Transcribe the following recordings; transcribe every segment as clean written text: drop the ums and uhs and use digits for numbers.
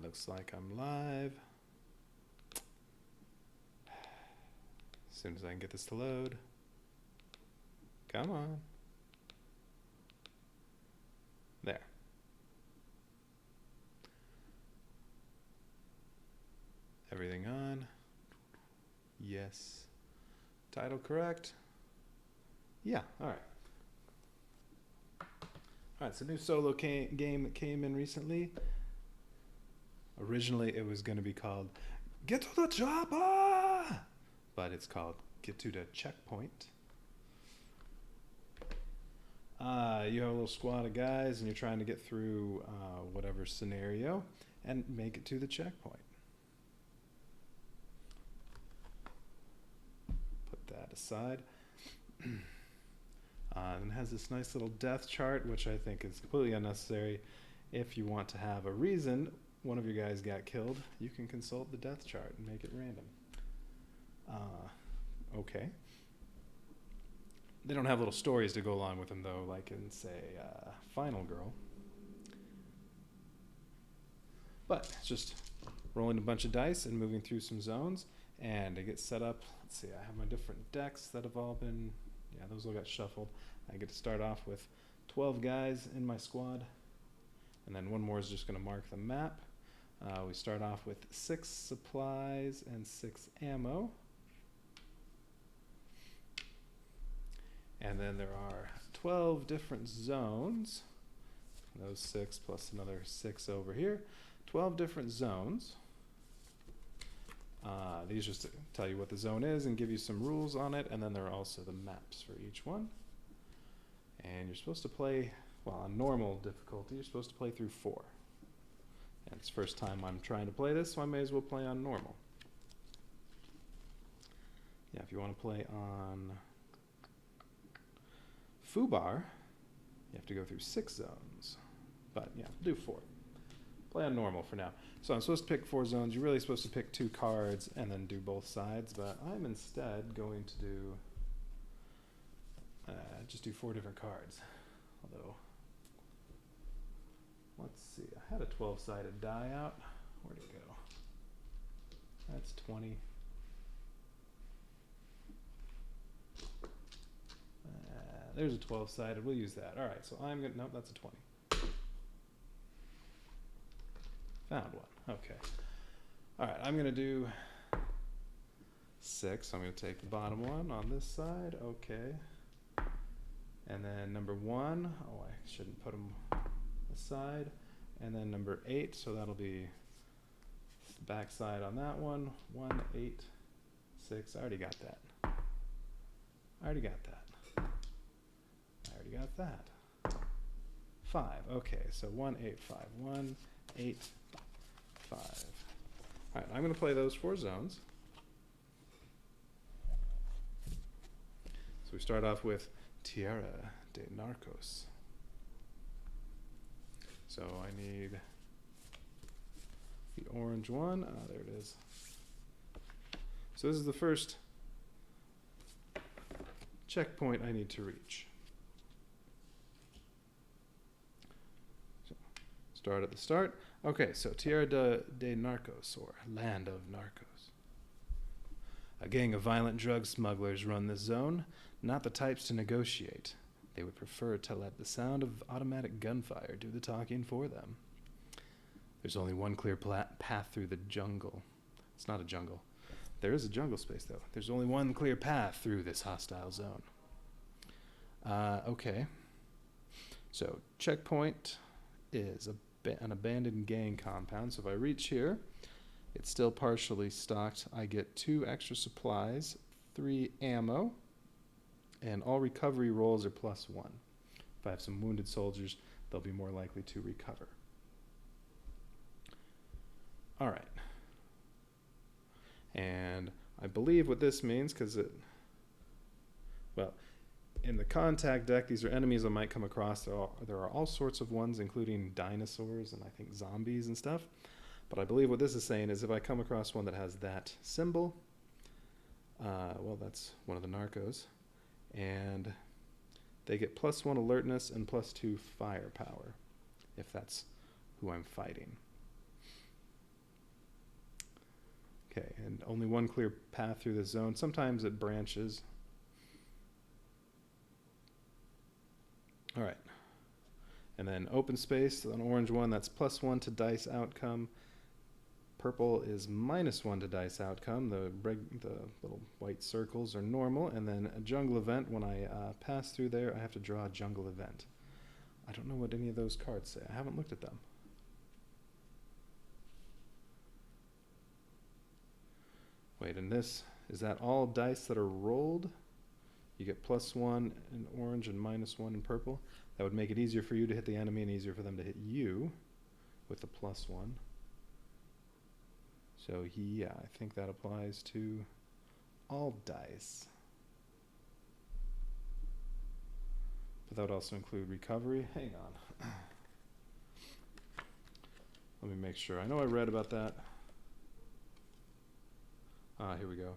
Looks like I'm live. As soon as I can get this to load. Come on. There. Everything on. Yes. Title correct. Yeah, all right. All right, so new solo game that came in recently. Originally, it was going to be called Get to the Chopper! But it's called Get to the Checkpoint. You have a little squad of guys, and you're trying to get through whatever scenario and make it to the checkpoint. Put that aside. And it has this nice little death chart, which I think is completely unnecessary. If you want to have a reason one of your guys got killed, you can consult the death chart and make it random. Okay. They don't have little stories to go along with them, though, like in, say, Final Girl. But it's just rolling a bunch of dice and moving through some zones. And to get set up, let's see, I have my different decks that have all been, yeah, those all got shuffled. I get to start off with 12 guys in my squad. And then one more is just going to mark the map. We start off with 6 supplies and 6 ammo. And then there are 12 different zones. Those 6 plus another 6 over here. 12 different zones. These just tell you what the zone is and give you some rules on it. And then there are also the maps for each one. And you're supposed to play, well, on normal difficulty, you're supposed to play through 4. And it's the first time I'm trying to play this, so I may as well play on normal. Yeah, if you want to play on Fubar, you have to go through 6 zones. But yeah, do 4. Play on normal for now. So I'm supposed to pick 4 zones. You're really supposed to pick 2 cards and then do both sides. But I'm instead going to do just do 4 different cards. Although, let's see. I had a 12-sided die out. Where'd it go? That's 20. There's a 12-sided. We'll use that. All right. So I'm going to, nope, that's a 20. Found one. Okay. All right. I'm going to do 6. I'm going to take the bottom one on this side. Okay. And then number 1. Oh, I shouldn't put them aside. And then number 8. So that'll be the back side on that one. 1, 8, 6. I already got that. I already got that. I already got that. 5. Okay. So 1, 8, 5. 1, 8, 5. All right, I'm going to play those 4 zones. So we start off with Tierra de Narcos. So I need the orange one. There it is. So this is the first checkpoint I need to reach. So start at the start. Okay, so Tierra de Narcos, or Land of Narcos. A gang of violent drug smugglers run this zone, not the types to negotiate. They would prefer to let the sound of automatic gunfire do the talking for them. There's only one clear path through the jungle. It's not a jungle. There is a jungle space, though. There's only one clear path through this hostile zone. Okay. So, checkpoint is an abandoned gang compound. So if I reach here, it's still partially stocked. I get 2 extra supplies, 3 ammo, and all recovery rolls are +1. If I have some wounded soldiers, they'll be more likely to recover. All right. And I believe what this means, because in the contact deck, these are enemies I might come across. There are all sorts of ones, including dinosaurs and I think zombies and stuff. But I believe what this is saying is if I come across one that has that symbol, well, that's one of the narcos, and they get +1 alertness and +2 firepower, if that's who I'm fighting. Okay, and only one clear path through this zone. Sometimes it branches. All right. And then open space, an orange one, that's +1 to dice outcome. Purple is -1 to dice outcome. The little white circles are normal. And then a jungle event, when I pass through there, I have to draw a jungle event. I don't know what any of those cards say. I haven't looked at them. Wait, and this, is that all dice that are rolled? You get +1 in orange and -1 in purple. That would make it easier for you to hit the enemy and easier for them to hit you with the +1. So yeah, I think that applies to all dice. But that would also include recovery. Hang on. Let me make sure. I know I read about that. Here we go.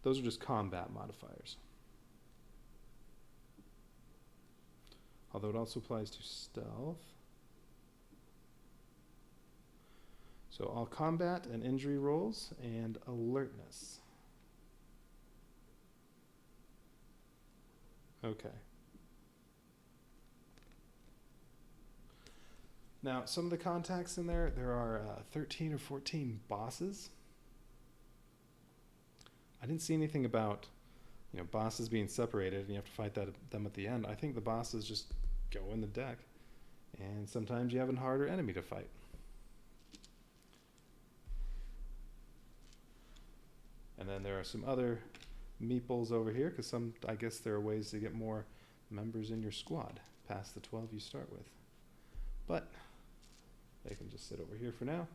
Those are just combat modifiers. Although it also applies to stealth. So all combat and injury rolls and alertness. Okay. Now, some of the contacts in there are 13 or 14 bosses. I didn't see anything about, bosses being separated and you have to fight them at the end. I think the bosses just go in the deck, and sometimes you have a harder enemy to fight. And then there are some other meeples over here, because I guess there are ways to get more members in your squad past the 12 you start with. But they can just sit over here for now.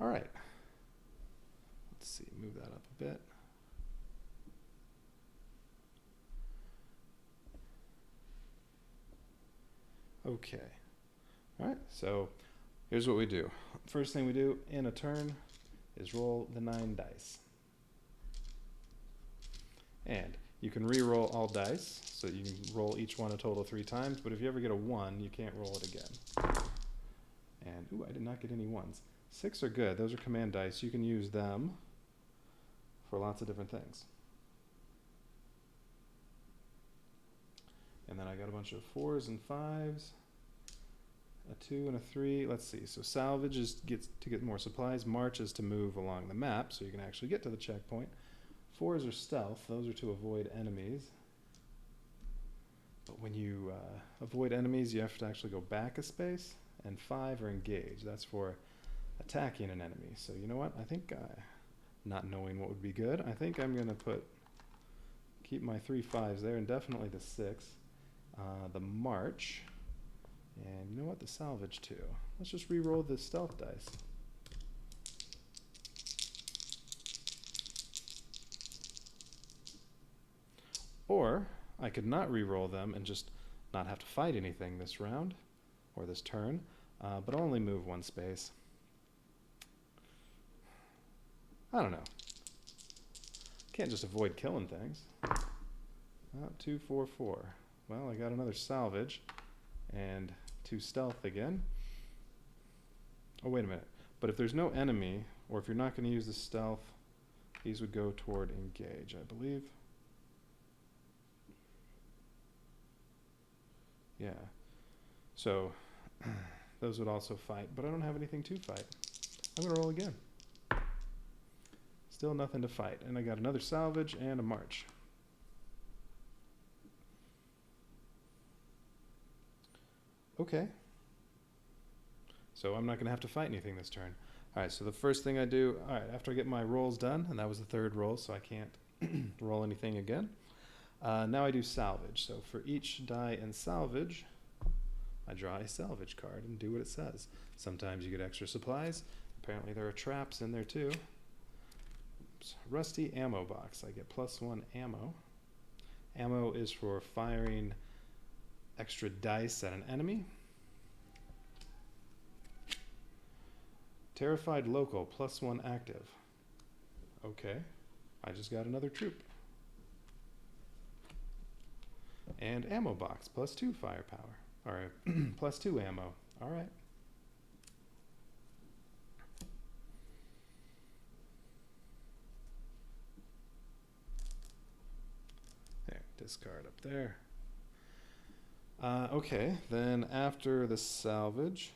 All right. Let's see, move that up a bit. Okay. All right, so here's what we do. First thing we do in a turn is roll the 9 dice. And you can re-roll all dice, so you can roll each one a total 3 times, but if you ever get a 1, you can't roll it again. And, ooh, I did not get any 1s. 6 are good. Those are command dice. You can use them for lots of different things. And then I got a bunch of 4s and 5s, a 2 and a 3. Let's see. So salvage is to get more supplies. March is to move along the map, so you can actually get to the checkpoint. 4s are stealth. Those are to avoid enemies. But when you avoid enemies, you have to actually go back a space. And 5 are engage. That's for attacking an enemy. So you know what? I think, not knowing what would be good, I think I'm going to keep my 3 5s there, and definitely the 6. The march. And you know what? The salvage too. Let's just re-roll the stealth dice. Or I could not re-roll them and just not have to fight anything this round or this turn, but only move 1 space. I don't know. Can't just avoid killing things. 2 4 4. Well, I got another salvage and 2 stealth again. Oh, wait a minute. But if there's no enemy, or if you're not going to use the stealth, these would go toward engage, I believe. Yeah. So those would also fight, but I don't have anything to fight. I'm going to roll again. Still nothing to fight. And I got another salvage and a march. Okay. So I'm not going to have to fight anything this turn. All right, so the first thing I do, all right, after I get my rolls done, and that was the 3rd roll, so I can't roll anything again. Now I do salvage. So for each die in salvage, I draw a salvage card and do what it says. Sometimes you get extra supplies. Apparently there are traps in there too. Oops. Rusty ammo box. I get +1 ammo. Ammo is for firing extra dice at an enemy. Terrified local, +1 active. Okay, I just got another troop. And ammo box, +2 firepower. All right, +2 ammo. All right. discard up there. Okay, then after the salvage,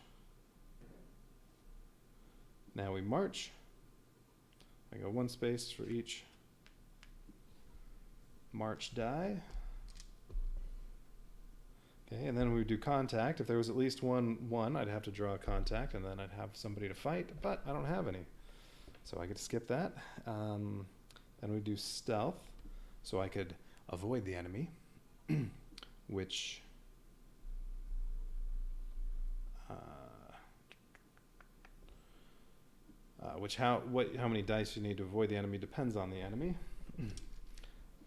now we march. I go one space for each march die. Okay, and then we do contact. If there was at least one, I'd have to draw a contact, and then I'd have somebody to fight, but I don't have any. So I get to skip that. Then we do stealth, so I could avoid the enemy, which how many dice you need to avoid the enemy depends on the enemy.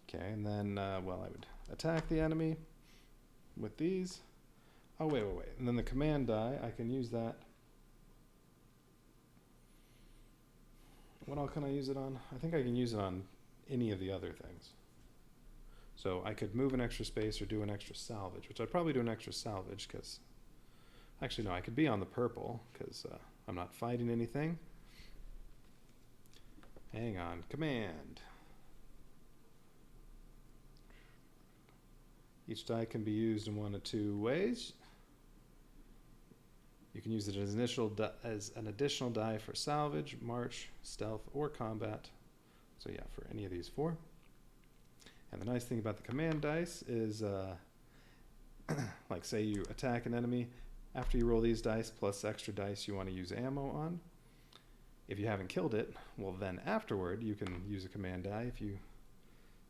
Okay, and then well, I would attack the enemy with these. Oh, wait. And then the command die, I can use that. What all can I use it on? I think I can use it on any of the other things. So I could move an extra space or do an extra salvage, which I'd probably do an extra salvage because... Actually, no, I could be on the purple because I'm not fighting anything. Hang on, command. Each die can be used in one of two ways. You can use it as an additional die for salvage, march, stealth, or combat. So yeah, for any of these four. And the nice thing about the command dice is, like say you attack an enemy, after you roll these dice plus extra dice you want to use ammo on. If you haven't killed it, well then afterward you can use a command die if you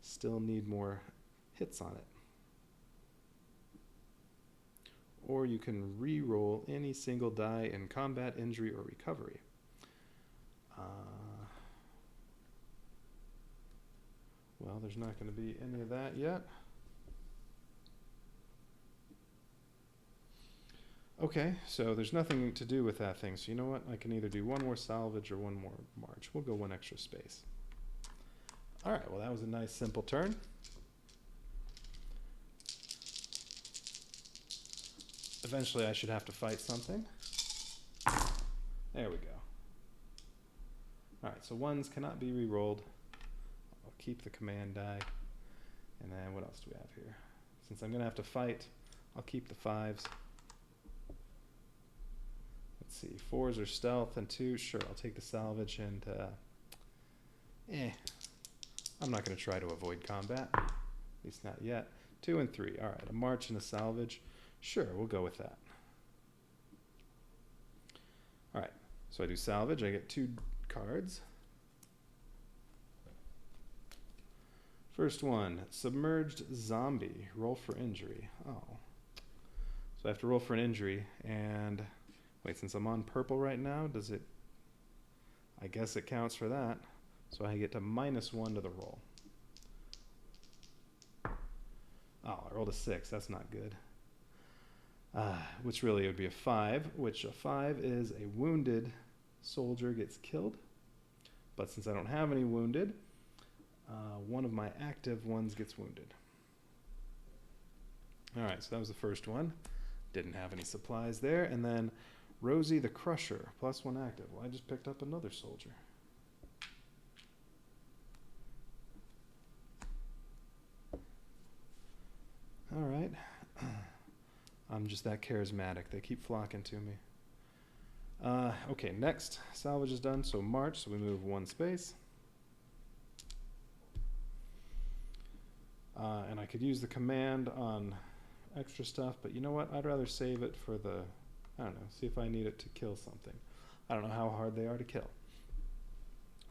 still need more hits on it. Or you can re-roll any single die in combat, injury, or recovery. Well, there's not going to be any of that yet. Okay, so there's nothing to do with that thing. So you know what? I can either do one more salvage or one more march. We'll go one extra space. All right, well, that was a nice simple turn. Eventually I should have to fight something. There we go. Alright, so ones cannot be re-rolled. I'll keep the command die. And then what else do we have here? Since I'm going to have to fight, I'll keep the fives. Let's see, fours are stealth and two. Sure, I'll take the salvage and I'm not going to try to avoid combat. At least not yet. 2 and 3. Alright, a march and a salvage. Sure, we'll go with that. Alright, so I do salvage. I get 2 cards. First one, submerged zombie. Roll for injury. Oh. So I have to roll for an injury. And wait, since I'm on purple right now, does it... I guess it counts for that. So I get to -1 to the roll. Oh, I rolled a 6. That's not good. Which really would be a 5, which a 5 is a wounded soldier gets killed. But since I don't have any wounded, one of my active ones gets wounded. Alright, so that was the first one. Didn't have any supplies there. And then Rosie the Crusher, +1 active. Well, I just picked up another soldier. Alright. I'm just that charismatic. They keep flocking to me. Okay, next. Salvage is done, so march, so we move 1 space. And I could use the command on extra stuff, but you know what? I'd rather save it for the, I don't know, see if I need it to kill something. I don't know how hard they are to kill.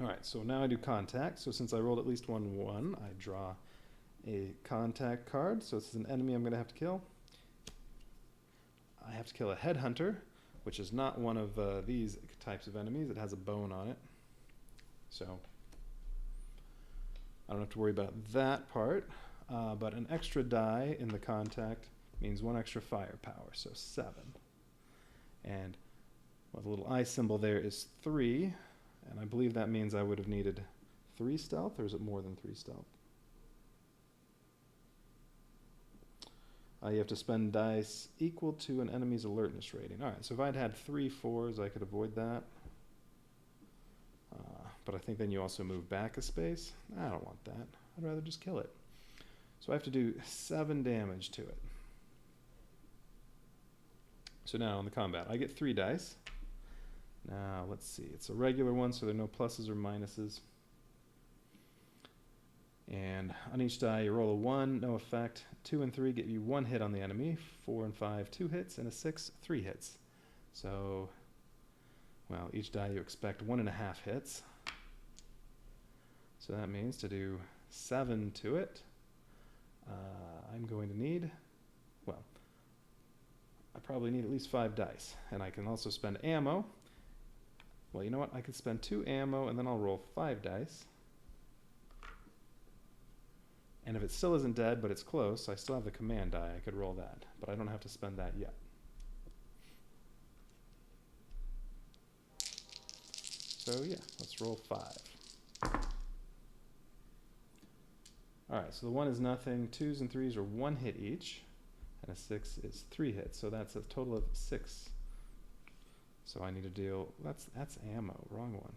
Alright, so now I do contact. So since I rolled at least 1, I draw a contact card. So this is an enemy I'm going to have to kill. I have to kill a headhunter, which is not one of these types of enemies. It has a bone on it. So I don't have to worry about that part. But an extra die in the contact means 1 extra firepower, so 7. And well, the little eye symbol there is 3. And I believe that means I would have needed 3 stealth, or is it more than 3 stealth? You have to spend dice equal to an enemy's alertness rating. Alright, so if I'd had 3 4s, I could avoid that. But I think then you also move back a space. I don't want that. I'd rather just kill it. So I have to do 7 damage to it. So now in the combat, I get 3 dice. Now let's see, it's a regular one, so there are no pluses or minuses. And on each die you roll a 1, no effect. 2 and 3 get you 1 hit on the enemy. 4 and 5, 2 hits, and a 6, 3 hits. So, well, each die you expect 1.5 hits. So that means to do 7 to it, I'm going to need, well, I probably need at least 5 dice. And I can also spend ammo. Well, you know what? I can spend 2 ammo and then I'll roll 5 dice. And if it still isn't dead, but it's close, I still have the command die. I could roll that, but I don't have to spend that yet. So yeah, let's roll 5. Alright, so the 1 is nothing. 2s and 3s are 1 hit each. And a 6 is 3 hits, so that's a total of 6. So I need to deal, that's ammo, wrong one.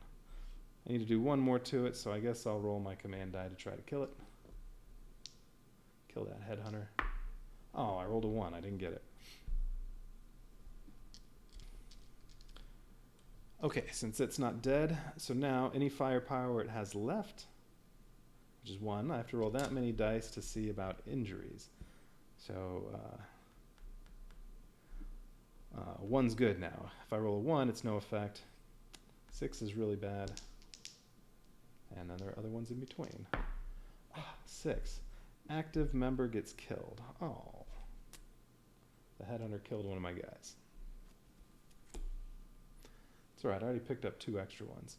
I need to do 1 more to it, so I guess I'll roll my command die to try to kill it. Kill that headhunter. Oh, I rolled a 1, I didn't get it. Okay, since it's not dead, so now any firepower it has left, which is 1, I have to roll that many dice to see about injuries. So, 1's good now. If I roll a 1, it's no effect. 6 is really bad. And then there are other ones in between. 6. Active member gets killed. Oh. The headhunter killed one of my guys. It's alright, I already picked up 2 extra ones.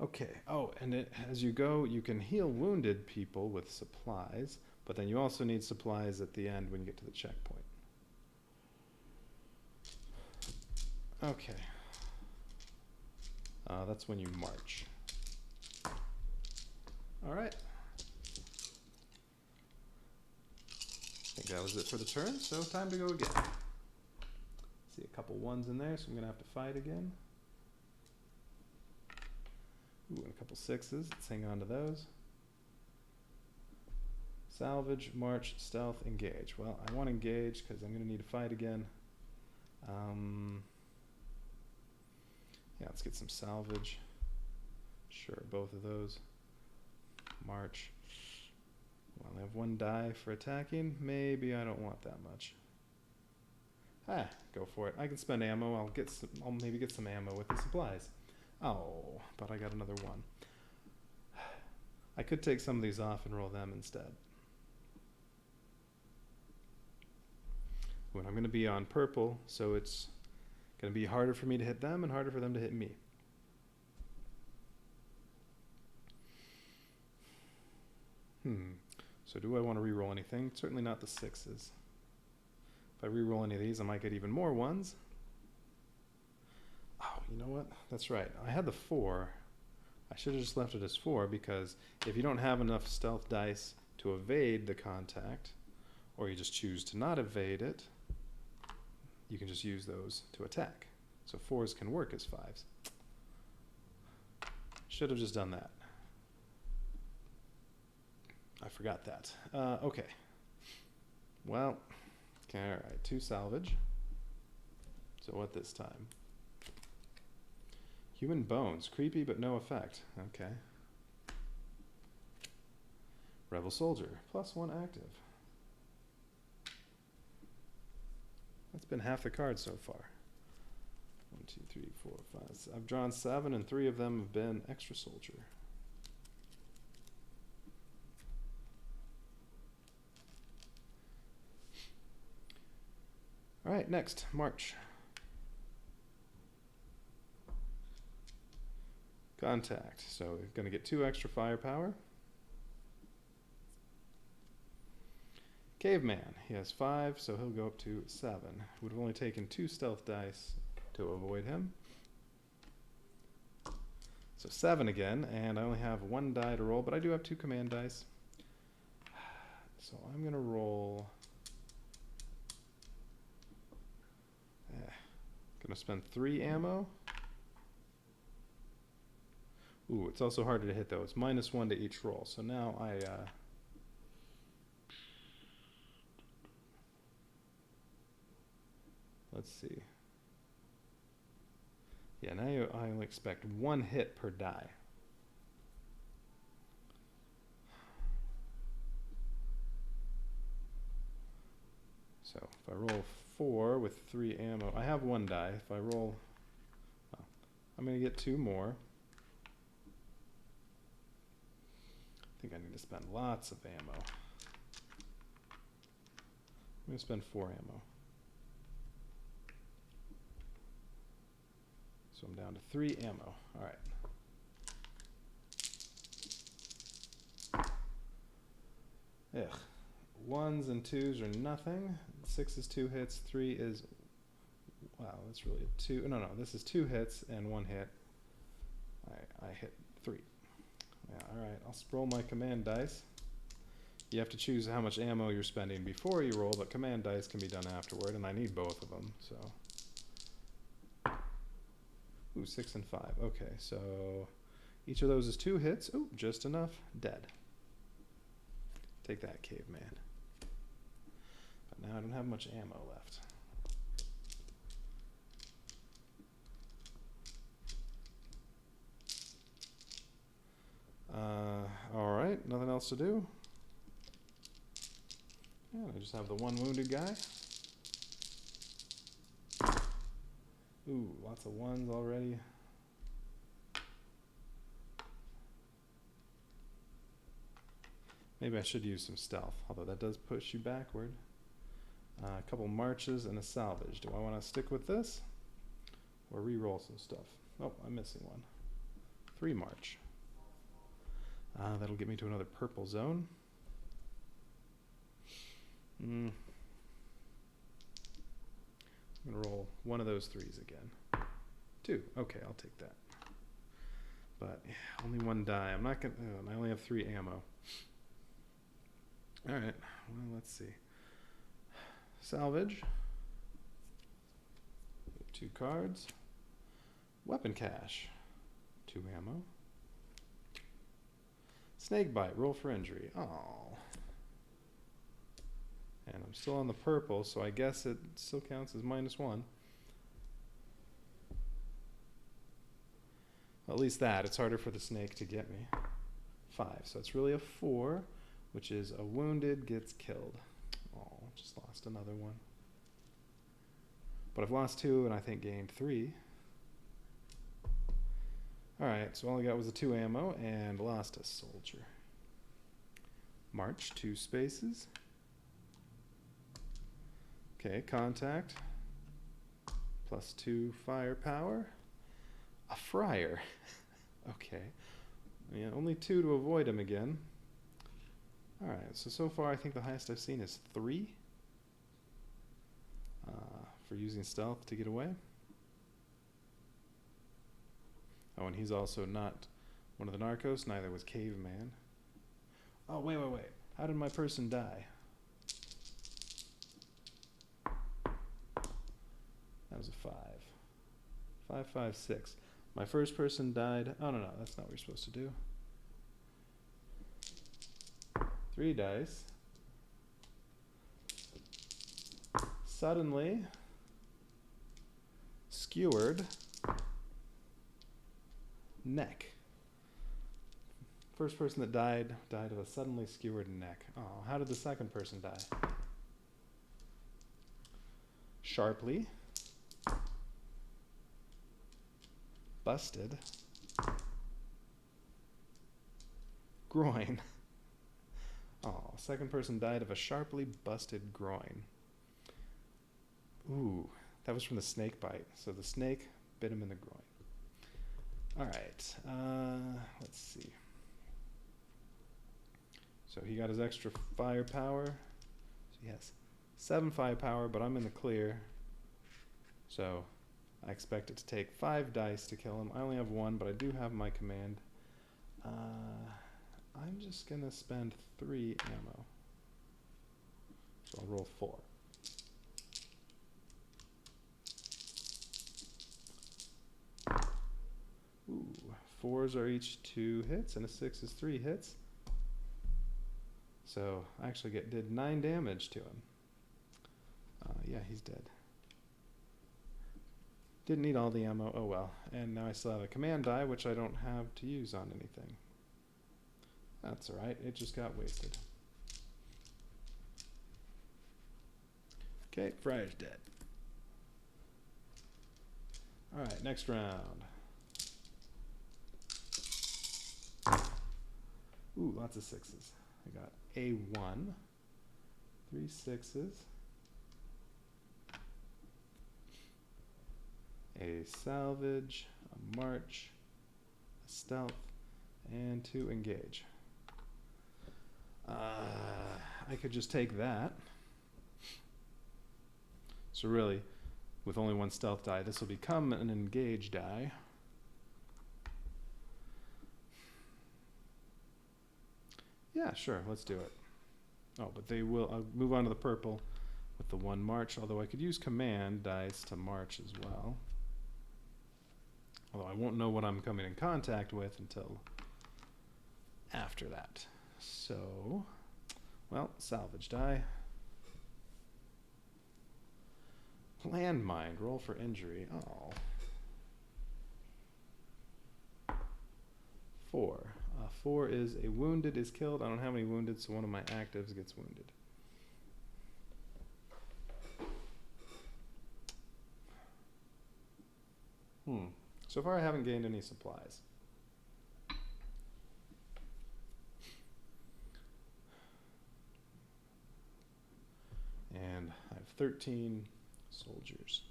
Okay, oh, and as you go, you can heal wounded people with supplies, but then you also need supplies at the end when you get to the checkpoint. Okay. That's when you march. Alright. I think that was it for the turn, so time to go again. See a couple 1s in there, so I'm going to have to fight again. Ooh, and a couple 6s. Let's hang on to those. Salvage, march, stealth, engage. Well, I want to engage because I'm going to need to fight again. Yeah, let's get some salvage. Sure, both of those. March. Well, I have 1 die for attacking. Maybe I don't want that much. Go for it. I can spend ammo. I'll maybe get some ammo with the supplies. Oh, but I got another 1. I could take some of these off and roll them instead. When I'm going to be on purple, so it's going to be harder for me to hit them and harder for them to hit me. So do I want to reroll anything? Certainly not the 6s. If I reroll any of these, I might get even more 1s. Oh, you know what? That's right. I had the 4. I should have just left it as 4 because if you don't have enough stealth dice to evade the contact, or you just choose to not evade it, you can just use those to attack. So 4s can work as 5s. Should have just done that. I forgot that. Okay. Well, okay, alright. 2 salvage. So what this time? Human bones. Creepy but no effect. Okay. Rebel soldier. +1 active. That's been half the cards so far. 1, 2, 3, 4, 5. I've drawn 7 and 3 of them have been extra soldier. Alright, next, march. Contact. So we're going to get 2 extra firepower. Caveman. He has 5, so he'll go up to 7. Would have only taken 2 stealth dice to avoid him. So 7 again, and I only have 1 die to roll, but I do have 2 command dice. So I'm going to roll... Going to spend 3 ammo. Ooh, it's also harder to hit though. It's -1 to each roll. So now let's see. Yeah, now I only expect 1 hit per die. So if I roll 4 with 3 ammo, I have 1 die. If I roll, well, I'm going to get 2 more. I think I need to spend lots of ammo. I'm going to spend 4 ammo. So I'm down to 3 ammo. All right. Ugh. 1s and 2s are nothing. 6 is 2 hits. 3 is, wow, that's really a 2. No, this is 2 hits and 1 hit. I hit 3. Yeah, all right. I'll roll my command dice. You have to choose how much ammo you're spending before you roll, but command dice can be done afterward, and I need both of them, so. Ooh, 6 and 5. Okay, so each of those is 2 hits. Ooh, just enough. Dead. Take that, caveman. But now I don't have much ammo left. All right, nothing else to do. Yeah, I just have the 1 wounded guy. Ooh, lots of 1s already. Maybe I should use some stealth, although that does push you backward. A couple marches and a salvage. Do I want to stick with this? Or re-roll some stuff? Oh, I'm missing 1. 3 march. That'll get me to another purple zone. I'm going to roll 1 of those 3s again. 2. Okay, I'll take that. But yeah, only 1 die. I'm not going to... I only have 3 ammo. All right. Well, let's see. Salvage. 2 cards. Weapon cache. 2 ammo. Snake bite. Roll for injury. Oh. And I'm still on the purple, so I guess it still counts as -1. Well, at least that. It's harder for the snake to get me. 5. So it's really a 4, which is a wounded gets killed. Oh, just lost another 1. But I've lost 2 and I think gained 3. Alright, so all I got was a 2 ammo and lost a soldier. March 2 spaces. Okay, contact. +2 firepower. A friar. Okay. Yeah, only 2 to avoid him again. Alright, so far I think the highest I've seen is 3. For using stealth to get away. Oh, and he's also not one of the narcos, neither was Caveman. Oh, wait. How did my person die? That was a 5. 5, 5, 6. My first person died. Oh, no, that's not what we're supposed to do. 3 dice. Suddenly skewered neck. First person that died of a suddenly skewered neck. Oh, how did the second person die? Sharply. Busted. Groin. Oh, second person died of a sharply busted groin. Ooh, that was from the snake bite. So the snake bit him in the groin. All right, let's see. So he got his extra firepower. So he has 7 firepower, but I'm in the clear. So I expect it to take 5 dice to kill him. I only have 1, but I do have my command. I'm just going to spend 3 ammo. So I'll roll 4. Ooh, 4s are each 2 hits, and a 6 is 3 hits. So I actually did 9 damage to him. Yeah, he's dead. Didn't need all the ammo, oh well. And now I still have a command die, which I don't have to use on anything. That's alright, it just got wasted. Okay, Friar's dead. Alright, next round. Ooh, lots of 6s. I got a 1, 3 6s, a salvage, a march, a stealth, and 2 engage. I could just take that. So really, with only 1 stealth die, this will become an engage die. Yeah, sure, let's do it. Oh, but I'll move on to the purple with the 1 march, although I could use command dice to march as well. Although I won't know what I'm coming in contact with until after that. So, well, salvage die. Landmine, roll for injury. Oh. 4. 4 is a wounded is killed. I don't have any wounded, so one of my actives gets wounded. So far I haven't gained any supplies. And I have 13 soldiers.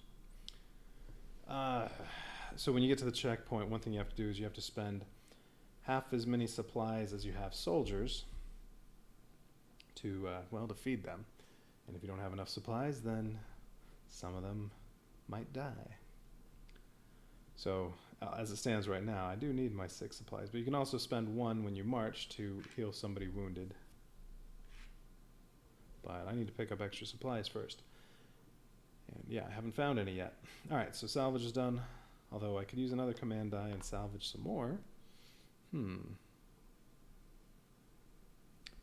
So when you get to the checkpoint, one thing you have to do is you have to spend half as many supplies as you have soldiers to, well, to feed them. And if you don't have enough supplies, then some of them might die. So as it stands right now, I do need my 6 supplies, but you can also spend 1 when you march to heal somebody wounded. But I need to pick up extra supplies first. And yeah, I haven't found any yet. Alright, so salvage is done. Although I could use another command die and salvage some more. You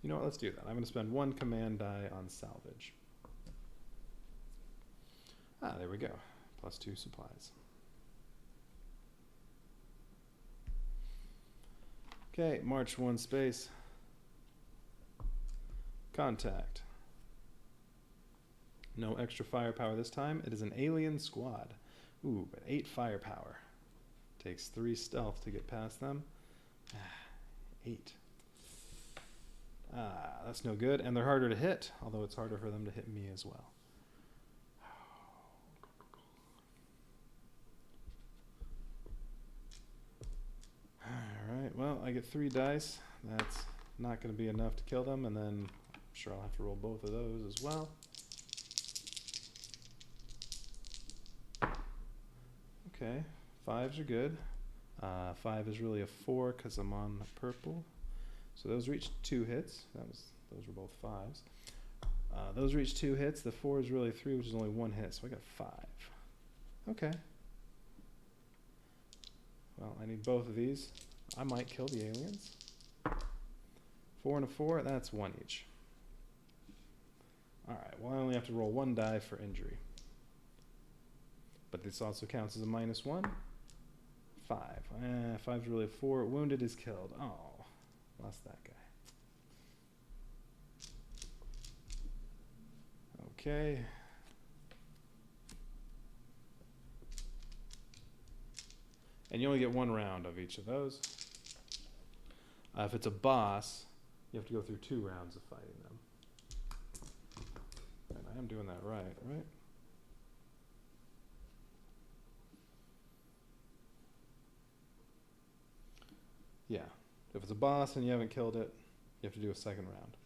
know what, let's do that. I'm going to spend 1 command die on salvage. Ah, there we go. Plus 2 supplies. Okay, march 1 space. Contact. No extra firepower this time. It is an alien squad. Ooh, but 8 firepower. Takes 3 stealth to get past them. 8. That's no good. And they're harder to hit, although it's harder for them to hit me as well. Alright, well, I get 3 dice. That's not going to be enough to kill them, and then I'm sure I'll have to roll both of those as well. Okay, 5s are good. 5 is really a 4 because I'm on the purple. So those reach 2 hits. Those were both 5s. Those reach 2 hits. The 4 is really 3, which is only 1 hit. So I got 5. Okay. Well, I need both of these. I might kill the aliens. 4 and a 4, that's 1 each. Alright, well I only have to roll 1 die for injury. But this also counts as a -1. 5. 5's really a 4. Wounded is killed. Oh, lost that guy. Okay. And you only get 1 round of each of those. If it's a boss, you have to go through 2 rounds of fighting them. And I am doing that right? Yeah. If it's a boss and you haven't killed it, you have to do a 2nd round.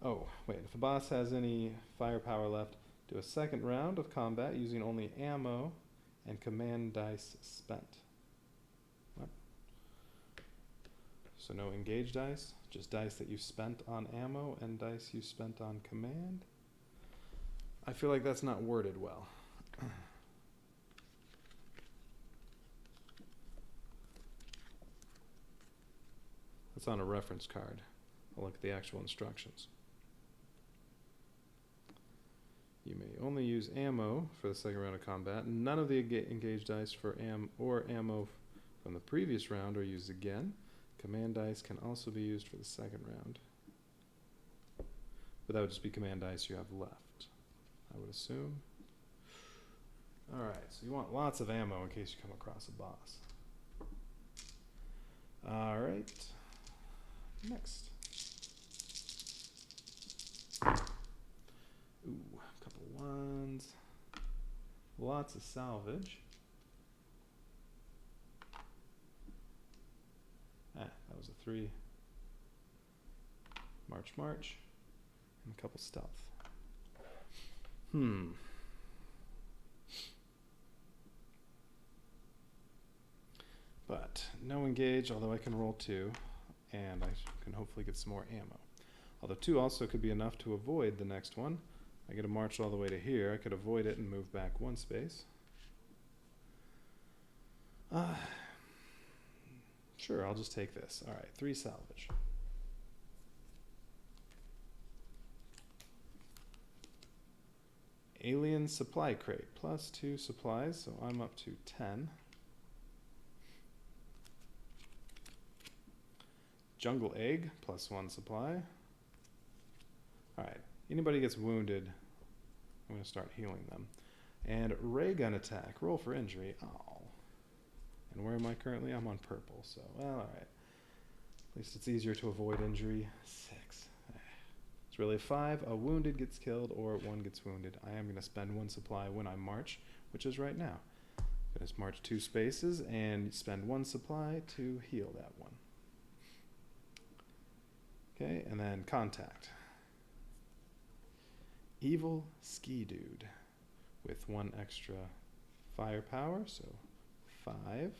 Oh, wait. If a boss has any firepower left, do a 2nd round of combat using only ammo and command dice spent. What? So no engage dice, just dice that you spent on ammo and dice you spent on command. I feel like that's not worded well. That's on a reference card. I'll look at the actual instructions. You may only use ammo for the second round of combat. None of the engaged dice for ammo from the previous round are used again. Command dice can also be used for the second round. But that would just be command dice you have left, I would assume. Alright, so you want lots of ammo in case you come across a boss. Alright, next. Ooh, a couple ones. Lots of salvage. That was a 3. March, march. And a couple stealth. But no engage, although I can roll 2, and I can hopefully get some more ammo. Although 2 also could be enough to avoid the next one. I get to march all the way to here. I could avoid it and move back 1 space. Sure, I'll just take this. Alright, 3 salvage. Alien supply crate, plus 2 supplies, so I'm up to 10. Jungle egg, plus 1 supply. Alright, anybody gets wounded, I'm going to start healing them. And ray gun attack, roll for injury. Oh. And where am I currently? I'm on purple, so, well, alright. At least it's easier to avoid injury. 6. It's really a 5. A wounded gets killed or 1 gets wounded. I am going to spend 1 supply when I march, which is right now. I'm going to march 2 spaces and spend 1 supply to heal that one. Okay, and then contact. Evil ski dude with 1 extra firepower, so 5.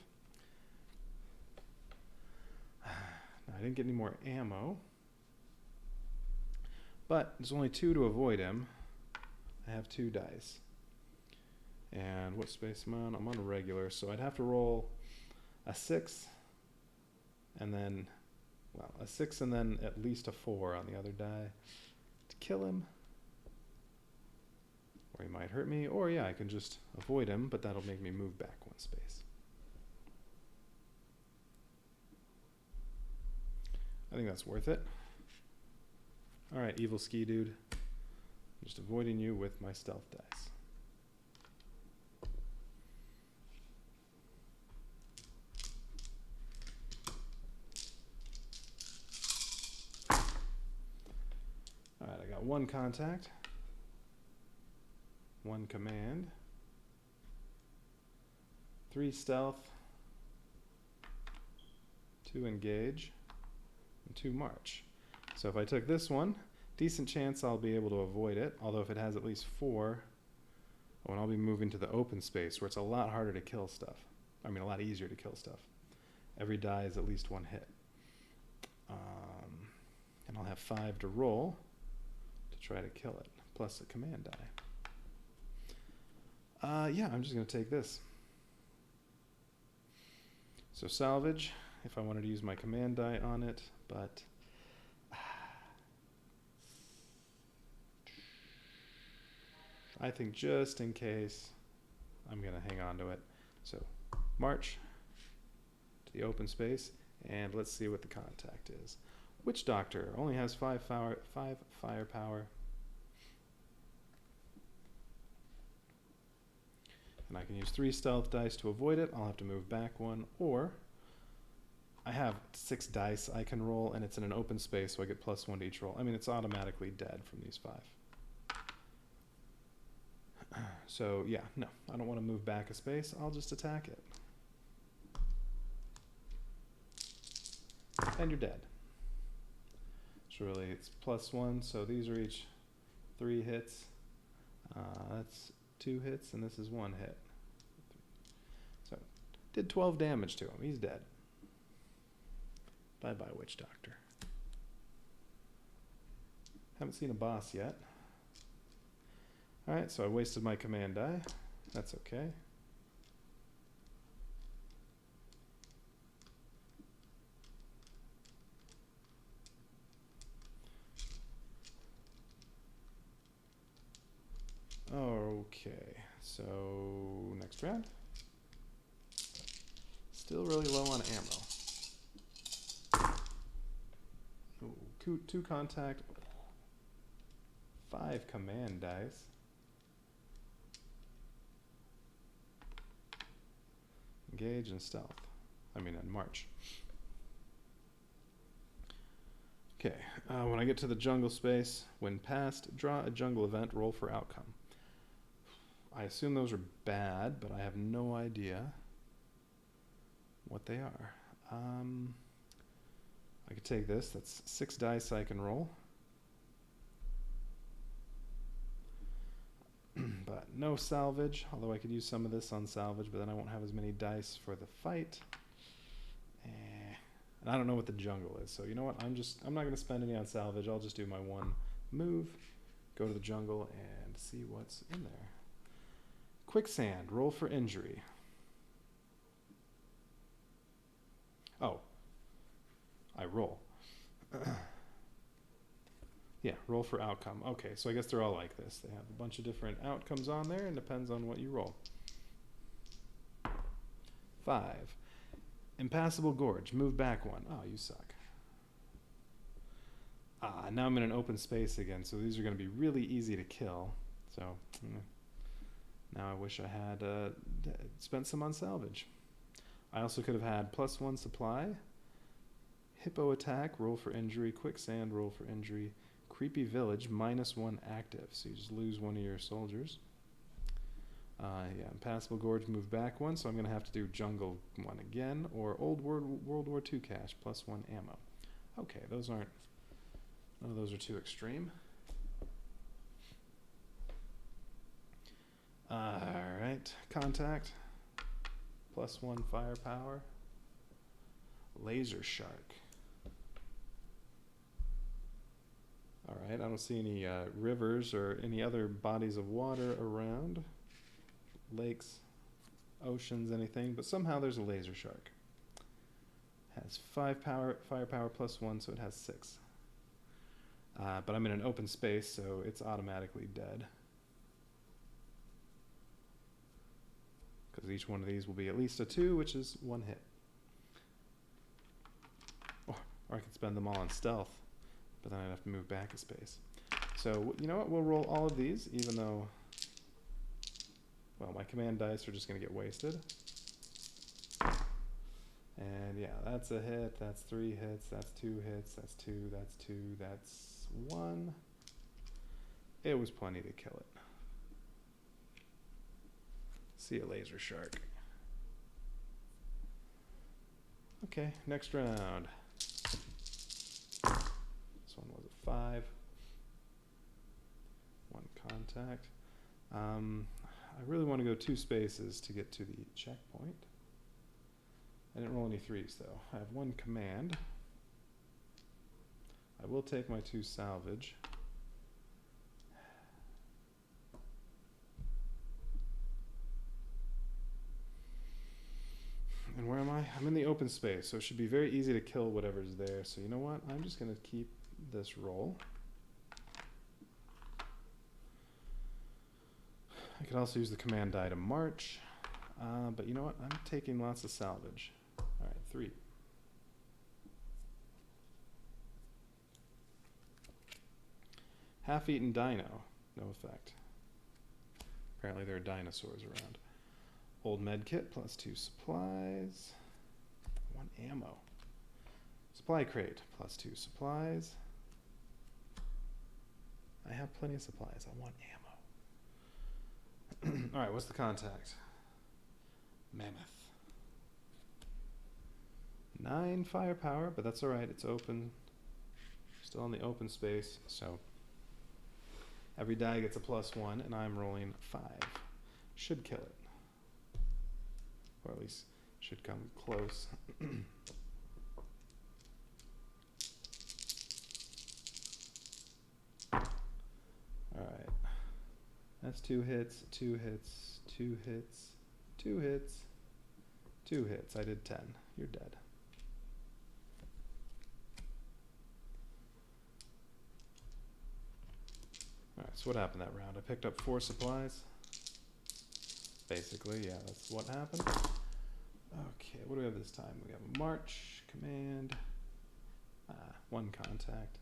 Now, I didn't get any more ammo, but there's only 2 to avoid him. I have 2 dice. And what space am I on? I'm on a regular, so I'd have to roll a 6 and then, well, a 6 and then at least a 4 on the other die to kill him. Or he might hurt me, or yeah, I can just avoid him, but that'll make me move back 1 space. I think that's worth it. Alright, evil ski dude. I'm just avoiding you with my stealth dice. Alright, I got 1 contact. 1 command. 3 stealth. 2 engage. And 2 march. So if I took this one, decent chance I'll be able to avoid it, although if it has at least 4, oh, and I'll be moving to the open space where it's a lot harder to kill stuff. I mean, a lot easier to kill stuff. Every die is at least 1 hit. And I'll have 5 to roll to try to kill it, plus a command die. Yeah, I'm just going to take this. So salvage, if I wanted to use my command die on it, but I think just in case, I'm going to hang on to it. So march to the open space, and let's see what the contact is. Witch Doctor only has 5 firepower. And I can use 3 stealth dice to avoid it. I'll have to move back 1, or I have 6 dice I can roll, and it's in an open space, so I get +1 to each roll. I mean, it's automatically dead from these 5. So, yeah, no, I don't want to move back a space. I'll just attack it. And you're dead. So really, it's +1, so these are each 3 hits. That's 2 hits, and this is 1 hit. So, did 12 damage to him. He's dead. Bye-bye, Witch Doctor. Haven't seen a boss yet. Alright, so I wasted my command die. That's okay. so next round. Still really low on ammo. Ooh, two contact, 5 command dice. Engage and stealth. I mean, in March. Okay, when I get to the jungle space, when passed, draw a jungle event, roll for outcome. I assume those are bad, but I have no idea what they are. I could take this. That's 6 dice I can roll. But no salvage, although I could use some of this on salvage, but then I won't have as many dice for the fight. And I don't know what the jungle is, so you know what? I'm not going to spend any on salvage. I'll just do my 1 move, go to the jungle, and see what's in there. Quicksand, roll for injury. Oh, I roll. Yeah, roll for outcome. Okay, so I guess they're all like this. They have a bunch of different outcomes on there, and depends on what you roll. 5. Impassable Gorge, move back 1. Oh, you suck. Now I'm in an open space again, so these are going to be really easy to kill. So now I wish I had spent some on salvage. I also could have had +1 supply. Hippo attack, roll for injury. Quicksand, roll for injury. Creepy Village, -1 active, so you just lose 1 of your soldiers. Yeah, Impassable Gorge, move back 1, so I'm going to have to do Jungle 1 again, or Old World War II cache, +1 ammo. Okay, those aren't, none of those are too extreme. Alright, Contact, +1 firepower. Laser Shark. Alright, I don't see any rivers or any other bodies of water around. Lakes, oceans, anything, but somehow there's a laser shark. Has 5 firepower +1, so it has 6. But I'm in an open space, so it's automatically dead. Because each one of these will be at least a 2, which is 1 hit. Or I could spend them all on stealth, but then I'd have to move back a space. So, you know what, we'll roll all of these, even though, well, my command dice are just going to get wasted. And yeah, that's a hit, that's 3 hits, that's 2 hits, that's 2, that's 2, that's 1. It was plenty to kill it. See a laser shark. Okay, next round. This one was a 5. 1 contact. I really want to go 2 spaces to get to the checkpoint. I didn't roll any 3s though. I have 1 command. I will take my 2 salvage. And where am I? I'm in the open space, so it should be very easy to kill whatever's there. So you know what? I'm just going to keep this roll. I could also use the command die to march, but you know what? I'm taking lots of salvage. All right, 3. Half-eaten dino, no effect. Apparently there are dinosaurs around. Old medkit, +2 supplies. 1 ammo. Supply crate, +2 supplies. I have plenty of supplies. I want ammo. Alright, what's the contact? Mammoth. 9 firepower, but that's alright, it's open. Still in the open space, so every die gets a +1, and I'm rolling 5. Should kill it. Or at least should come close. Alright. That's 2 hits, 2 hits, 2 hits, 2 hits, 2 hits. I did 10. You're dead. Alright, so what happened that round? I picked up 4 supplies. basically, yeah, that's what happened. Okay, what do we have this time? We have a march, command, one contact.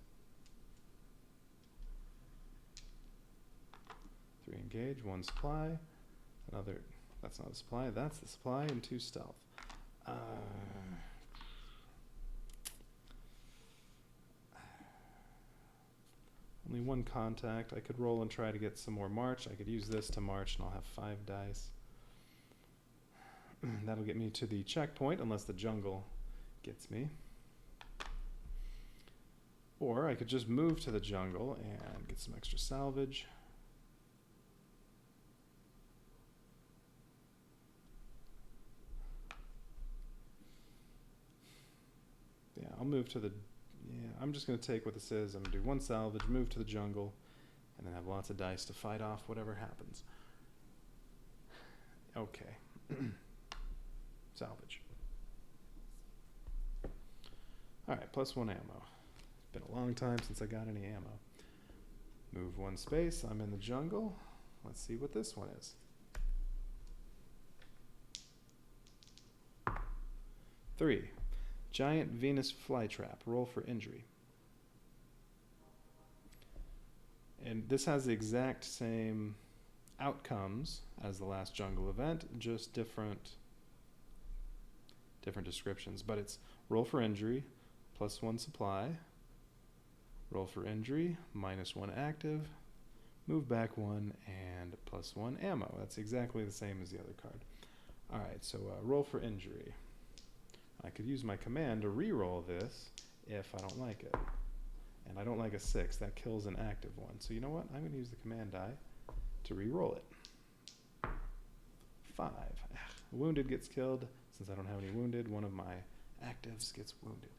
3 engage, 1 supply, another, that's not a supply, that's the supply, and 2 stealth. Only 1 contact. I could roll and try to get some more march. I could use this to march and I'll have 5 dice. That'll get me to the checkpoint unless the jungle gets me. Or I could just move to the jungle and get some extra salvage. Yeah, I'll move to the... Yeah, I'm just going to take what this is. I'm going to do 1 salvage, move to the jungle, and then have lots of dice to fight off whatever happens. Okay. Salvage. Alright, +1 ammo. Been a long time since I got any ammo. Move 1 space. I'm in the jungle. Let's see what this one is. 3. Giant Venus flytrap. Roll for injury. And this has the exact same outcomes as the last jungle event, just different descriptions. But it's roll for injury, +1 supply, roll for injury, -1 active, move back 1, and +1 ammo. That's exactly the same as the other card. Alright, so roll for injury. I could use my command to re-roll this if I don't like it. And I don't like a 6. That kills an active one. So you know what? I'm going to use the command die to re-roll it. 5. Wounded gets killed. Since I don't have any wounded, one of my actives gets wounded.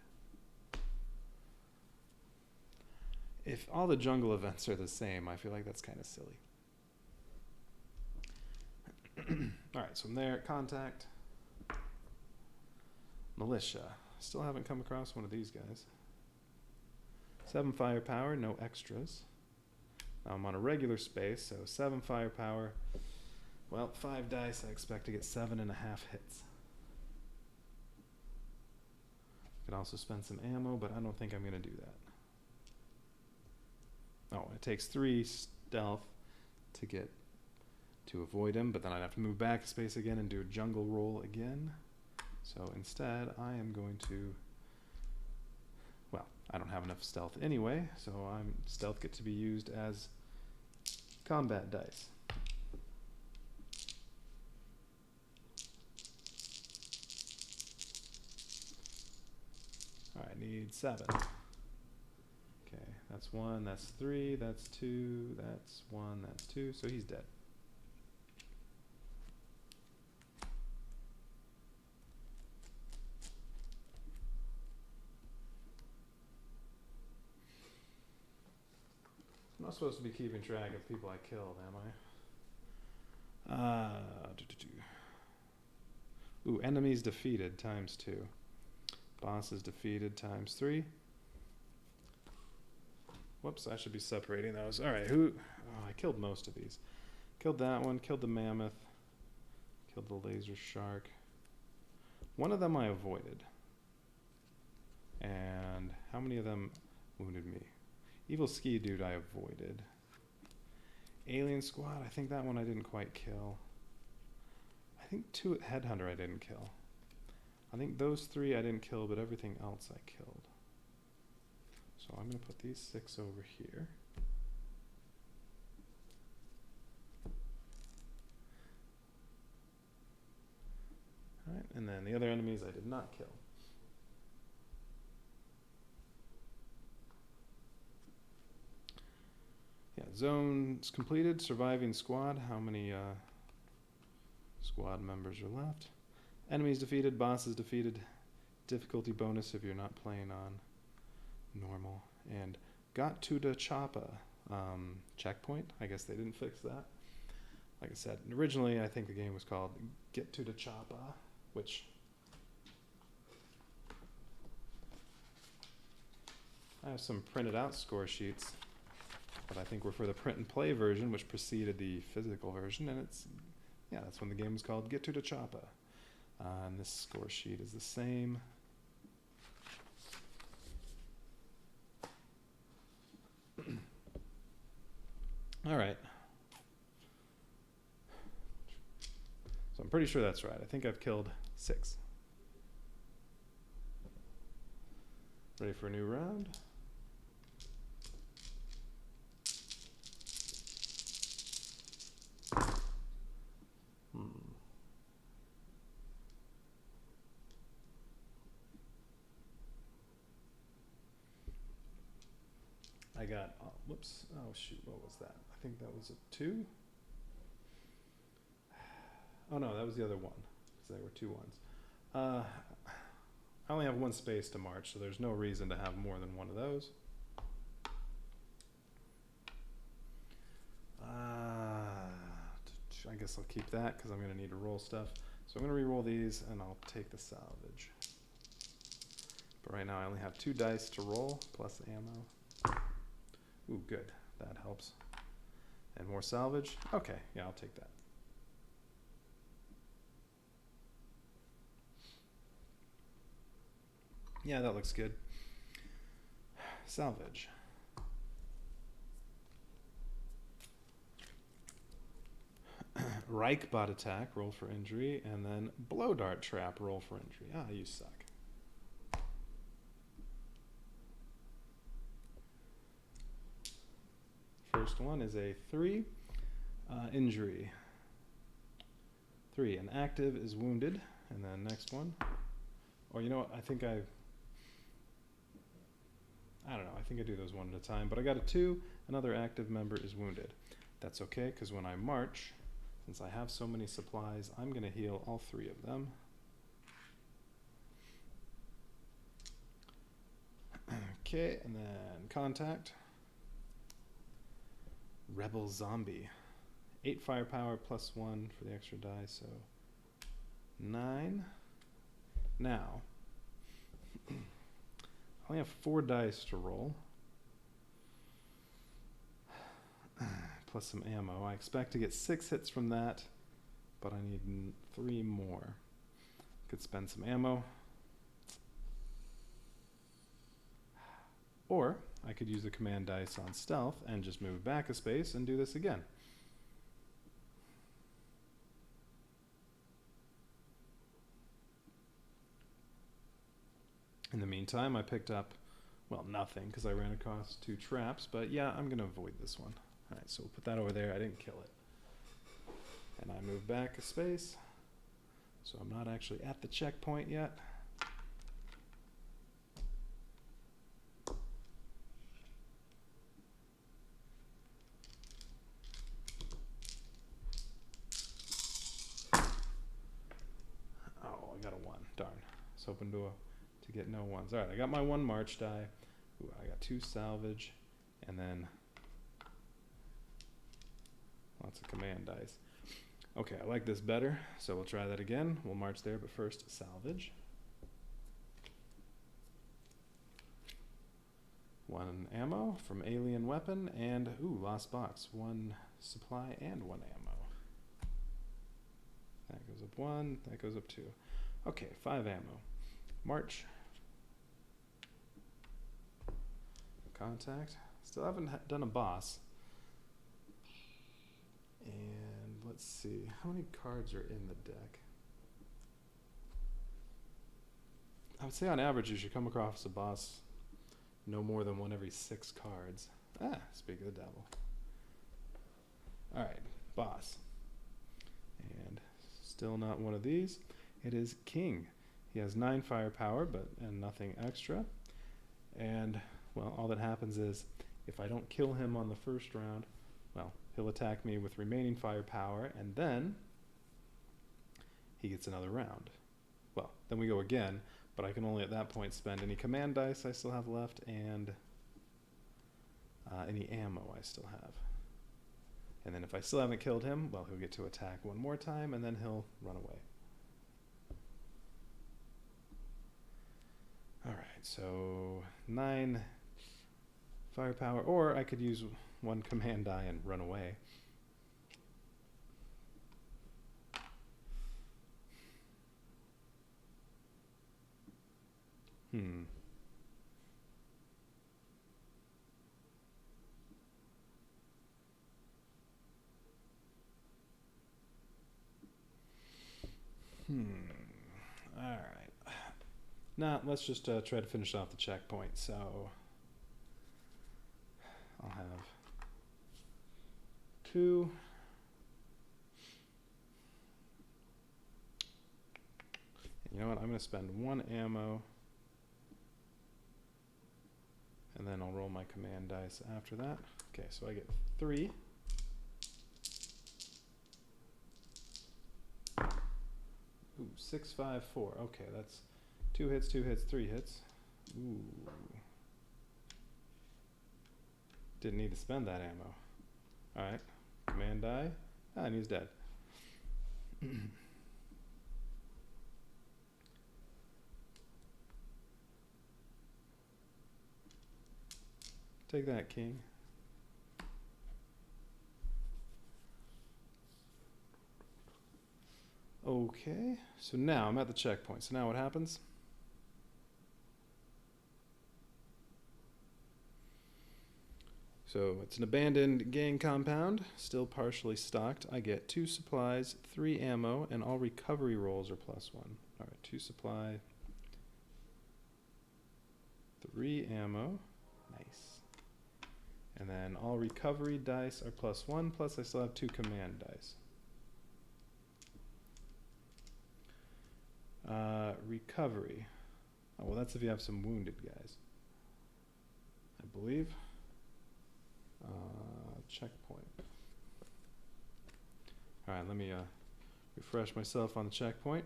If all the jungle events are the same, I feel like that's kind of silly. Alright, so I'm there. Contact. Militia. Still haven't come across one of these guys. 7 firepower, no extras. Now I'm on a regular space, so 7 firepower. Well, 5 dice, I expect to get 7.5 hits. Could also spend some ammo, but I don't think I'm going to do that. Oh, it takes 3 stealth to avoid him, but then I'd have to move back a space again and do a jungle roll again. So instead, I am going to, well, I don't have enough stealth anyway, so stealth get to be used as combat dice. All right, need 7. Okay, that's 1, that's 3, that's 2, that's 1, that's 2, so he's dead. I'm not supposed to be keeping track of people I killed, am I? Ooh, enemies defeated ×2. Bosses defeated ×3. Whoops, I should be separating those. Alright, oh, I killed most of these. Killed that one, killed the mammoth, killed the laser shark. One of them I avoided. And how many of them wounded me? Evil ski dude I avoided. Alien squad, I think that one I didn't quite kill. I think 2 headhunter I didn't kill. I think those 3 I didn't kill, but everything else I killed. So I'm going to put these 6 over here. Alright, and then the other enemies I did not kill. Yeah, zones completed, surviving squad. How many squad members are left? Enemies defeated, bosses defeated. Difficulty bonus if you're not playing on normal. And got to the choppa checkpoint. I guess they didn't fix that. Like I said, originally I think the game was called Get to the Choppa, which I have some printed out score sheets, but I think we're for the print and play version, which preceded the physical version, and it's Yeah, that's when the game was called Get to the Choppa. And this score sheet is the same. All right. So I'm pretty sure that's right. I think I've killed 6. Ready for a new round? I got, whoops, oh shoot, what was that? I think that was a 2. Oh no, that was the other one, because there were 2 ones. I only have 1 space to march, so there's no reason to have more than one of those. I guess I'll keep that because I'm going to need to roll stuff. So I'm going to re-roll these and I'll take the salvage. But right now I only have 2 dice to roll plus ammo. Ooh, good. That helps. And more salvage. Okay, yeah, I'll take that. Yeah, that looks good. Salvage. Reich bot attack, roll for injury, and then blow dart trap, roll for injury. Ah, you suck. First one is a 3. Injury. 3. An active is wounded. And then next one. Or you know what? I don't know. I think I do those one at a time. But I got a 2. Another active member is wounded. That's okay, because when I march, since I have so many supplies, I'm going to heal all 3 of them. Okay, and then contact. Rebel zombie. 8 firepower plus 1 for the extra die, so 9. Now, I only have 4 dice to roll. Plus some ammo. I expect to get 6 hits from that, but I need 3 more. Could spend some ammo. Or I could use the command dice on stealth and just move back a space and do this again. In the meantime, I picked up, well, nothing because I ran across 2 traps, but yeah, I'm going to avoid this one. All right, so we'll put that over there. I didn't kill it. And I move back a space, so I'm not actually at the checkpoint yet. Oh, I got a 1. Darn. I was hoping to get no 1s. All right, I got my 1 march die. Ooh, I got 2 salvage, and then lots of command dice. Okay, I like this better, so we'll try that again. We'll march there, but first salvage. 1 ammo from alien weapon, and ooh, lost box. 1 supply and 1 ammo. That goes up 1, that goes up 2. Okay, 5 ammo. March. Contact. Still haven't done a boss. And let's see, how many cards are in the deck? I would say on average you should come across a boss no more than 1 every 6 cards. Ah, speak of the devil. Alright, boss. And still not one of these. It is King. He has 9 firepower, and nothing extra. And, well, all that happens is, if I don't kill him on the first round, well, he'll attack me with remaining firepower, and then he gets another round. Well, then we go again, but I can only at that point spend any command dice I still have left and any ammo I still have. And then if I still haven't killed him, well, he'll get to attack 1 more time, and then he'll run away. Alright, so 9 firepower, or I could use 1 command die and run away. All right. Now let's just try to finish off the checkpoint. So I'll have 2. You know what? I'm going to spend 1 ammo. And then I'll roll my command dice after that. Okay, so I get 3. Ooh, 6, 5, 4. Okay, that's 2 hits, 2 hits, 3 hits. Ooh. Didn't need to spend that ammo. Alright, command die. Ah, and he's dead. Take that, king. Okay, so now I'm at the checkpoint. So now what happens? So it's an abandoned gang compound, still partially stocked. I get 2 supplies, 3 ammo, and all recovery rolls are +1. All right, 2 supply, 3 ammo. Nice. And then all recovery dice are +1, plus I still have 2 command dice. Recovery. Oh, well, that's if you have some wounded guys, I believe. Checkpoint. All right, let me refresh myself on the checkpoint.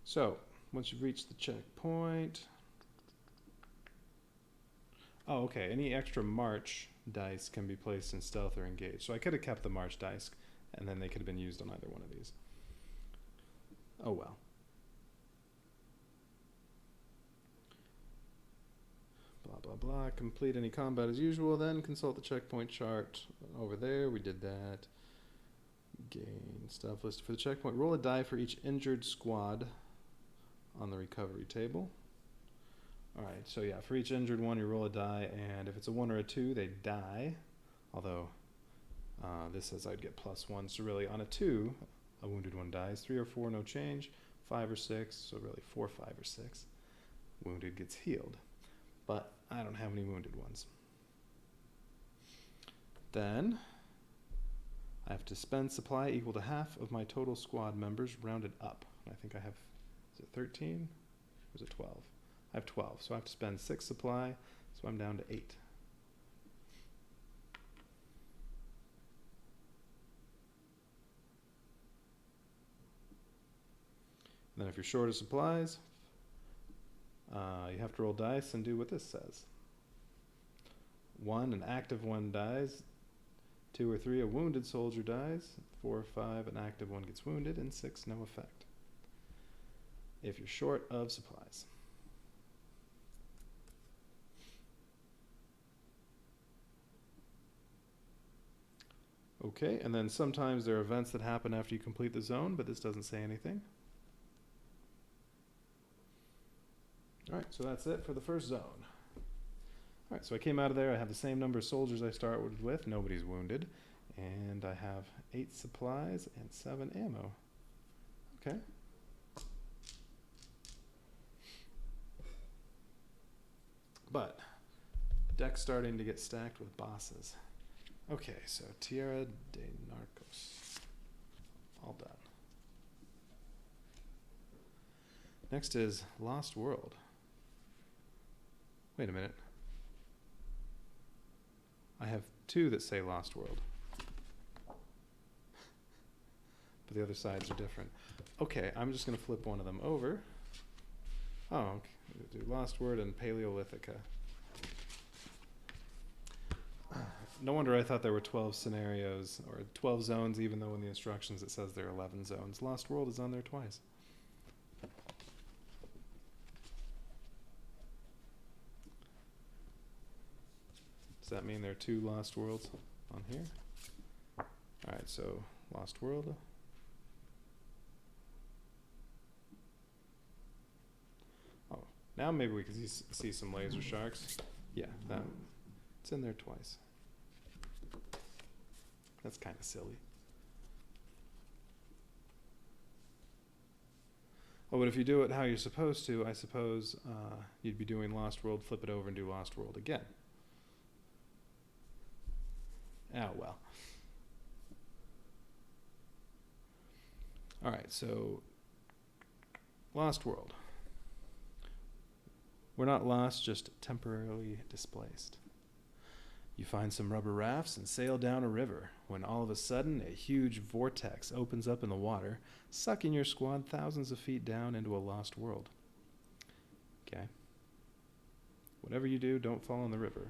So once you've reached the checkpoint, oh, okay, any extra march dice can be placed in stealth or engage. So I could have kept the march dice, and then they could have been used on either one of these. Oh well. Blah, blah, blah. Complete any combat as usual, then consult the checkpoint chart over there. We did that. Gain stuff listed for the checkpoint. Roll a die for each injured squad on the recovery table. Alright, so yeah, for each injured one, you roll a die, and if it's a 1 or a 2, they die. Although, this says I'd get +1, so really on a 2, a wounded one dies. 3 or 4, no change. 5 or 6, so really 4, 5, or 6. Wounded gets healed. But I don't have any wounded ones. Then I have to spend supply equal to half of my total squad members rounded up. I think I have, is it 13? Or is it 12? I have 12, so I have to spend 6 supply, so I'm down to 8. And then if you're short of supplies, you have to roll dice and do what this says. 1, an active one dies. 2 or 3, a wounded soldier dies. 4 or 5, an active one gets wounded. And 6, no effect. If you're short of supplies. Okay, and then sometimes there are events that happen after you complete the zone, but this doesn't say anything. Alright, so that's it for the first zone. Alright, so I came out of there. I have the same number of soldiers I started with. Nobody's wounded. And I have 8 supplies and 7 ammo. Okay. But deck's starting to get stacked with bosses. Okay, so Tierra de Narcos. All done. Next is Lost World. Wait a minute. I have 2 that say Lost World. But the other sides are different. Okay, I'm just going to flip one of them over. Oh, okay. Do Lost World and Paleolithica. No wonder I thought there were 12 scenarios, or 12 zones, even though in the instructions it says there are 11 zones. Lost World is on there twice. Does that mean there are 2 Lost Worlds on here? Alright, so Lost World. Oh, Now maybe we can see some laser sharks. Yeah, it's in there twice. That's kind of silly. Oh, but if you do it how you're supposed to, I suppose you'd be doing Lost World, flip it over, and do Lost World again. Oh, well. All right, so Lost World. We're not lost, just temporarily displaced. You find some rubber rafts and sail down a river when all of a sudden a huge vortex opens up in the water, sucking your squad thousands of feet down into a lost world. Okay. Whatever you do, don't fall in the river.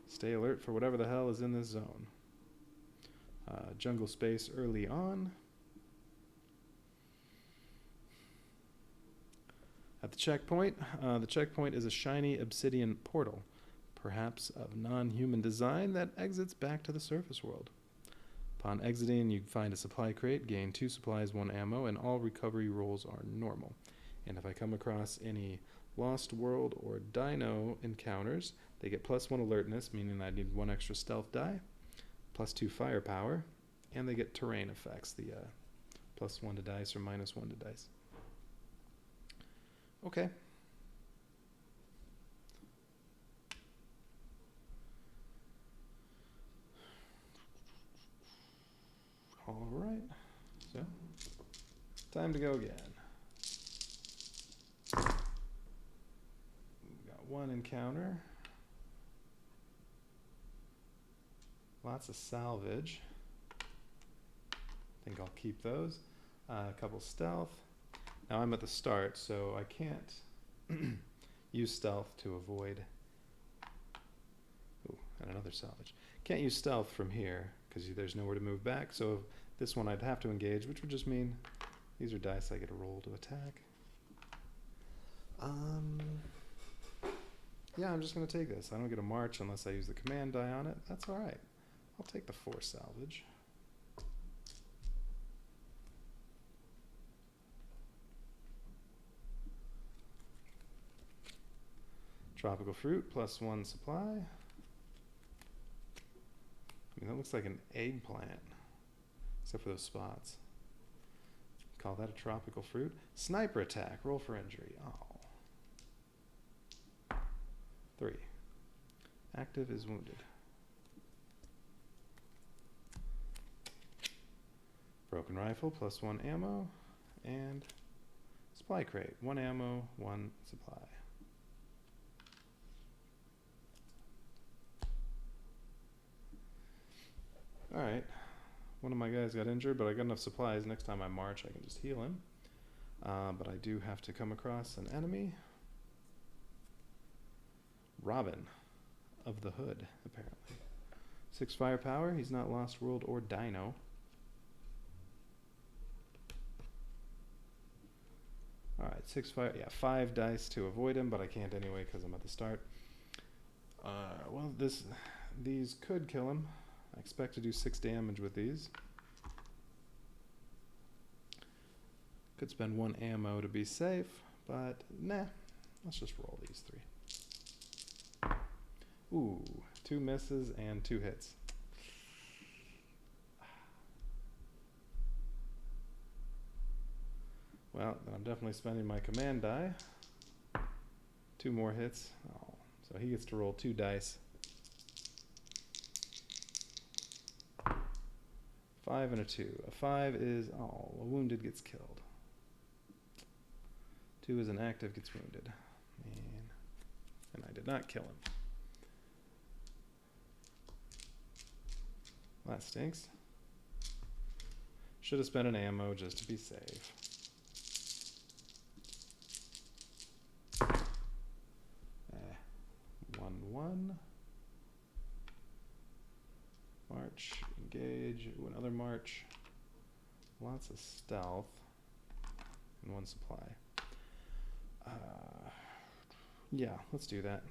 Stay alert for whatever the hell is in this zone. Jungle space early on. At the checkpoint is a shiny obsidian portal, perhaps of non-human design, that exits back to the surface world. Upon exiting, you find a supply crate, gain 2 supplies, 1 ammo, and all recovery rolls are normal. And if I come across any Lost World or Dino encounters, they get +1 alertness, meaning I need 1 extra stealth die, +2 firepower, and they get terrain effects, the +1 to dice or -1 to dice. Okay. All right. So, time to go again. We've got 1 encounter. Lots of salvage. I think I'll keep those. A couple stealth. Now I'm at the start, so I can't use stealth to avoid. Ooh, and another salvage. Can't use stealth from here because there's nowhere to move back. So this one I'd have to engage, which would just mean these are dice I get a roll to attack. Yeah, I'm just going to take this. I don't get a march unless I use the command die on it. That's all right. I'll take the 4 salvage. Tropical fruit, +1 supply. I mean, that looks like an eggplant, except for those spots. Call that a tropical fruit. Sniper attack, roll for injury. Oh. 3. Active is wounded. Broken rifle, +1 ammo, and supply crate, 1 ammo, 1 supply. Alright, one of my guys got injured, but I got enough supplies. Next time I march, I can just heal him. But I do have to come across an enemy. Robin of the Hood, apparently. 6 firepower. He's not Lost World or Dino. Alright, 5 dice to avoid him, but I can't anyway because I'm at the start. Well, these could kill him. I expect to do 6 damage with these. Could spend 1 ammo to be safe, but nah. Let's just roll these 3. Ooh, 2 misses and 2 hits. Well, then I'm definitely spending my command die. 2 more hits. Oh, so he gets to roll 2 dice. 5 and a 2. A 5 is, a wounded gets killed. 2 is an active gets wounded. And I did not kill him. That stinks. Should have spent an ammo just to be safe. One. March, engage, ooh, another march. Lots of stealth. And 1 supply. Yeah, let's do that.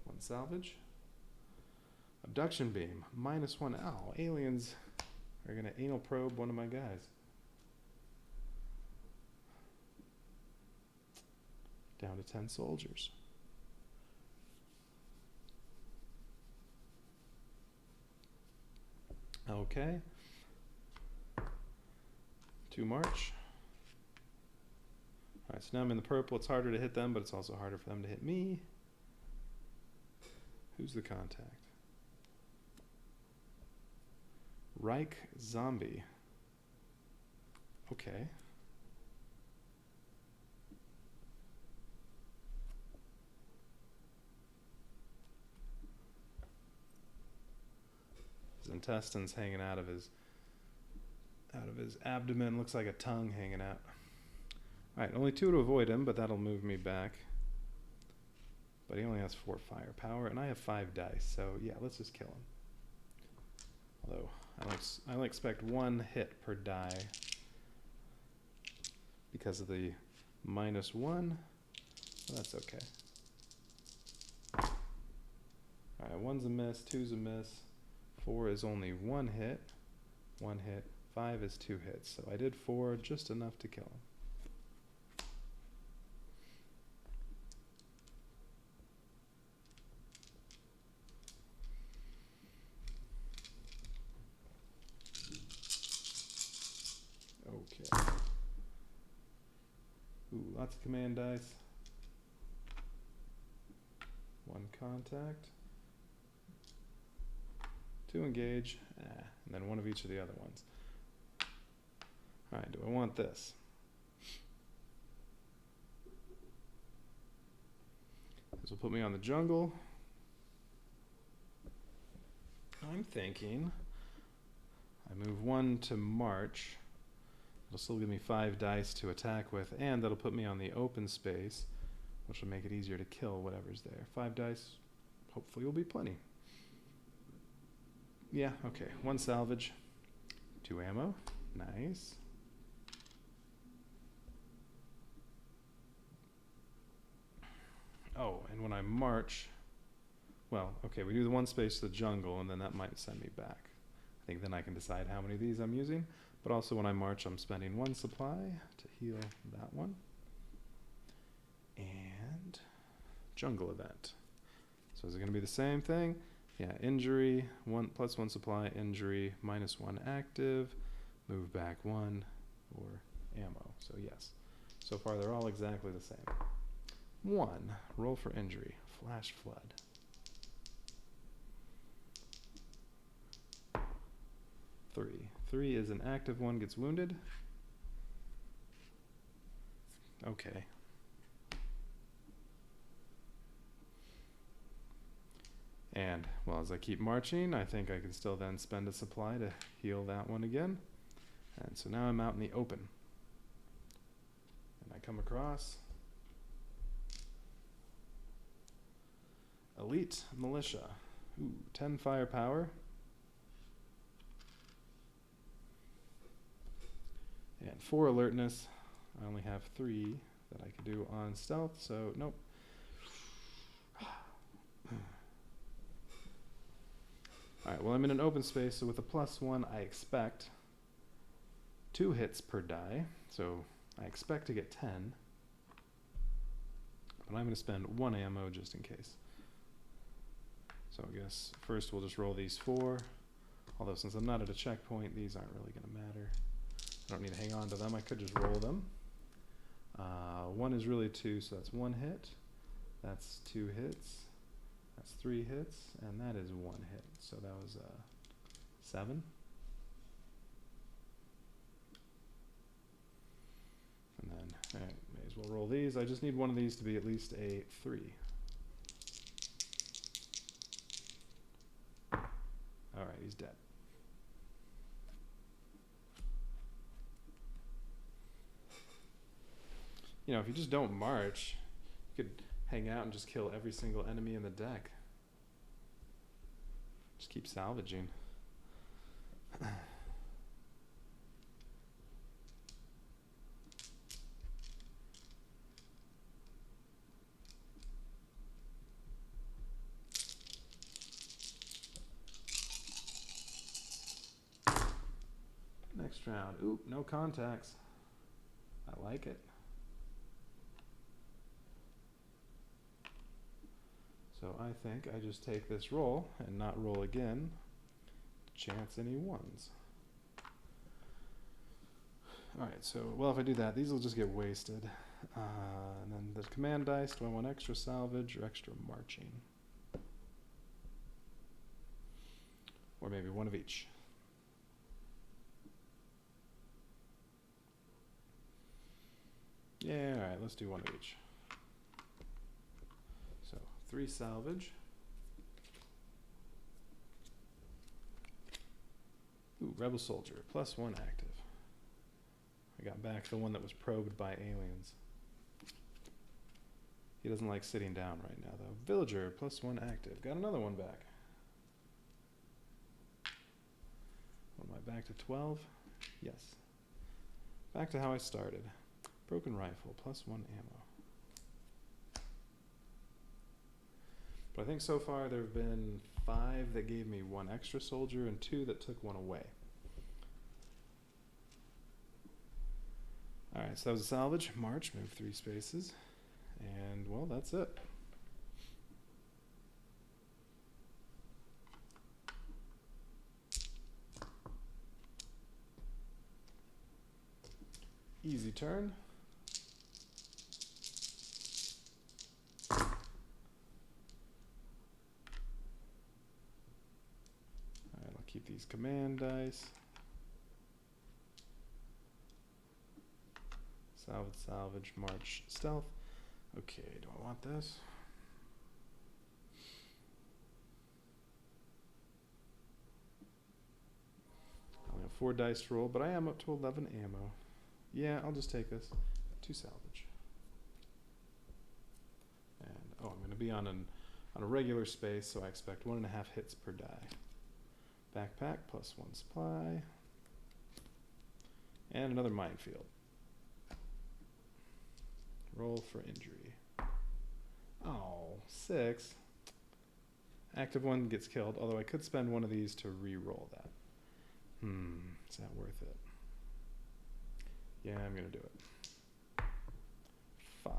1 salvage. Abduction beam, -1. Ow, aliens are gonna anal probe one of my guys. Down to 10 soldiers. Okay. To march. Alright, so now I'm in the purple. It's harder to hit them, but it's also harder for them to hit me. Who's the contact? Reich Zombie. Okay. His intestines hanging out of his abdomen. Looks like a tongue hanging out. Alright, only 2 to avoid him, but that'll move me back. But he only has 4 firepower, and I have 5 dice, so yeah, let's just kill him. Although, I only expect 1 hit per die because of the -1, so that's okay. Alright, 1's a miss, 2's a miss, 4 is only 1 hit, 1 hit, 5 is 2 hits, so I did 4, just enough to kill him. Okay. Ooh, lots of command dice. 1 contact. 2 engage, and then 1 of each of the other ones. Alright, do I want this? This will put me on the jungle. I'm thinking I move 1 to march. It'll still give me 5 dice to attack with, and that'll put me on the open space, which will make it easier to kill whatever's there. 5 dice, hopefully will be plenty. Yeah, okay. 1 salvage, 2 ammo, nice. Oh, and when I march, well, okay, we do the 1 space to the jungle, and then that might send me back. I think then I can decide how many of these I'm using. But also when I march, I'm spending 1 supply to heal that one. And jungle event. So is it going to be the same thing? Yeah, injury, plus 1 supply, injury, -1 active, move back 1, or ammo. So yes. So far they're all exactly the same. 1, roll for injury, flash flood. 3 is an active one, gets wounded. Okay. And, well, as I keep marching, I think I can still then spend a supply to heal that one again. And so now I'm out in the open. And I come across Elite Militia. Ooh, 10 firepower. And 4 alertness. I only have 3 that I could do on stealth, so nope. Alright, well I'm in an open space, so with a +1 I expect 2 hits per die, so I expect to get 10. But I'm going to spend 1 ammo just in case. So I guess first we'll just roll these 4, although since I'm not at a checkpoint, these aren't really going to matter. I don't need to hang on to them, I could just roll them. 1 is really 2, so that's 1 hit. That's 2 hits. That's 3 hits, and that is 1 hit. So that was 7. And then, alright, may as well roll these. I just need one of these to be at least a 3. Alright, he's dead. You know, if you just don't march, you could hang out and just kill every single enemy in the deck. Just keep salvaging. Next round. Oop, no contacts. I like it. So I think I just take this roll and not roll again. Chance any ones. Alright, so, well, if I do that, these will just get wasted. And then the command dice, do I want extra salvage or extra marching? Or maybe one of each. Yeah, alright, let's do one of each. So, 3 salvage. Ooh, Rebel Soldier, +1 active. I got back the one that was probed by aliens. He doesn't like sitting down right now, though. Villager, +1 active. Got another one back. What am I, back to 12? Yes. Back to how I started. Broken rifle, +1 ammo. But I think so far there have been 5 that gave me 1 extra soldier and 2 that took 1 away. Alright, so that was a salvage. March, move 3 spaces. And, well, that's it. Easy turn. Alright, I'll keep these command dice. Salvage, salvage, march, stealth. Okay, do I want this? I only have 4 dice to roll, but I am up to 11 ammo. Yeah, I'll just take this. 2 salvage. And, oh, I'm going to be on a regular space, so I expect 1.5 hits per die. Backpack, +1 supply. And another minefield. Roll for injury. Oh, 6. Active 1 gets killed, although I could spend one of these to re-roll that. Is that worth it? Yeah, I'm going to do it. 5.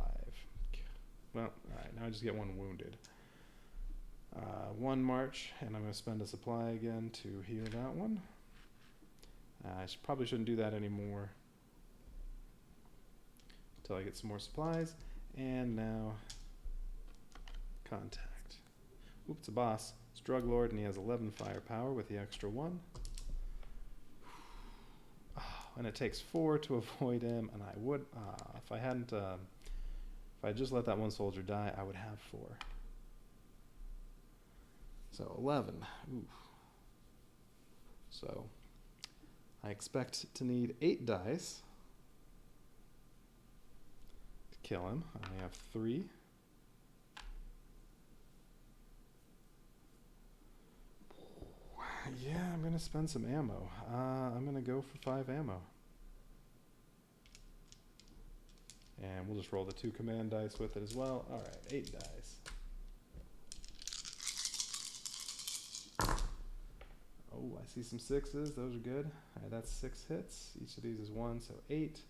Well, alright, now I just get 1 wounded. 1 march, and I'm going to spend a supply again to heal that one. I probably shouldn't do that anymore. Until I get some more supplies. And now, contact. Oop, it's a boss. It's Drug Lord, and he has 11 firepower with the extra 1. Oh, and it takes 4 to avoid him, and I would, if I hadn't, if I just let that 1 soldier die, I would have 4. So 11. Oof. So I expect to need 8 dice to kill him. I only have 3. Yeah, I'm going to spend some ammo. I'm going to go for 5 ammo. And we'll just roll the 2 command dice with it as well. Alright, 8 dice. Oh, I see some 6s. Those are good. Alright, that's 6 hits. Each of these is 1, so 8,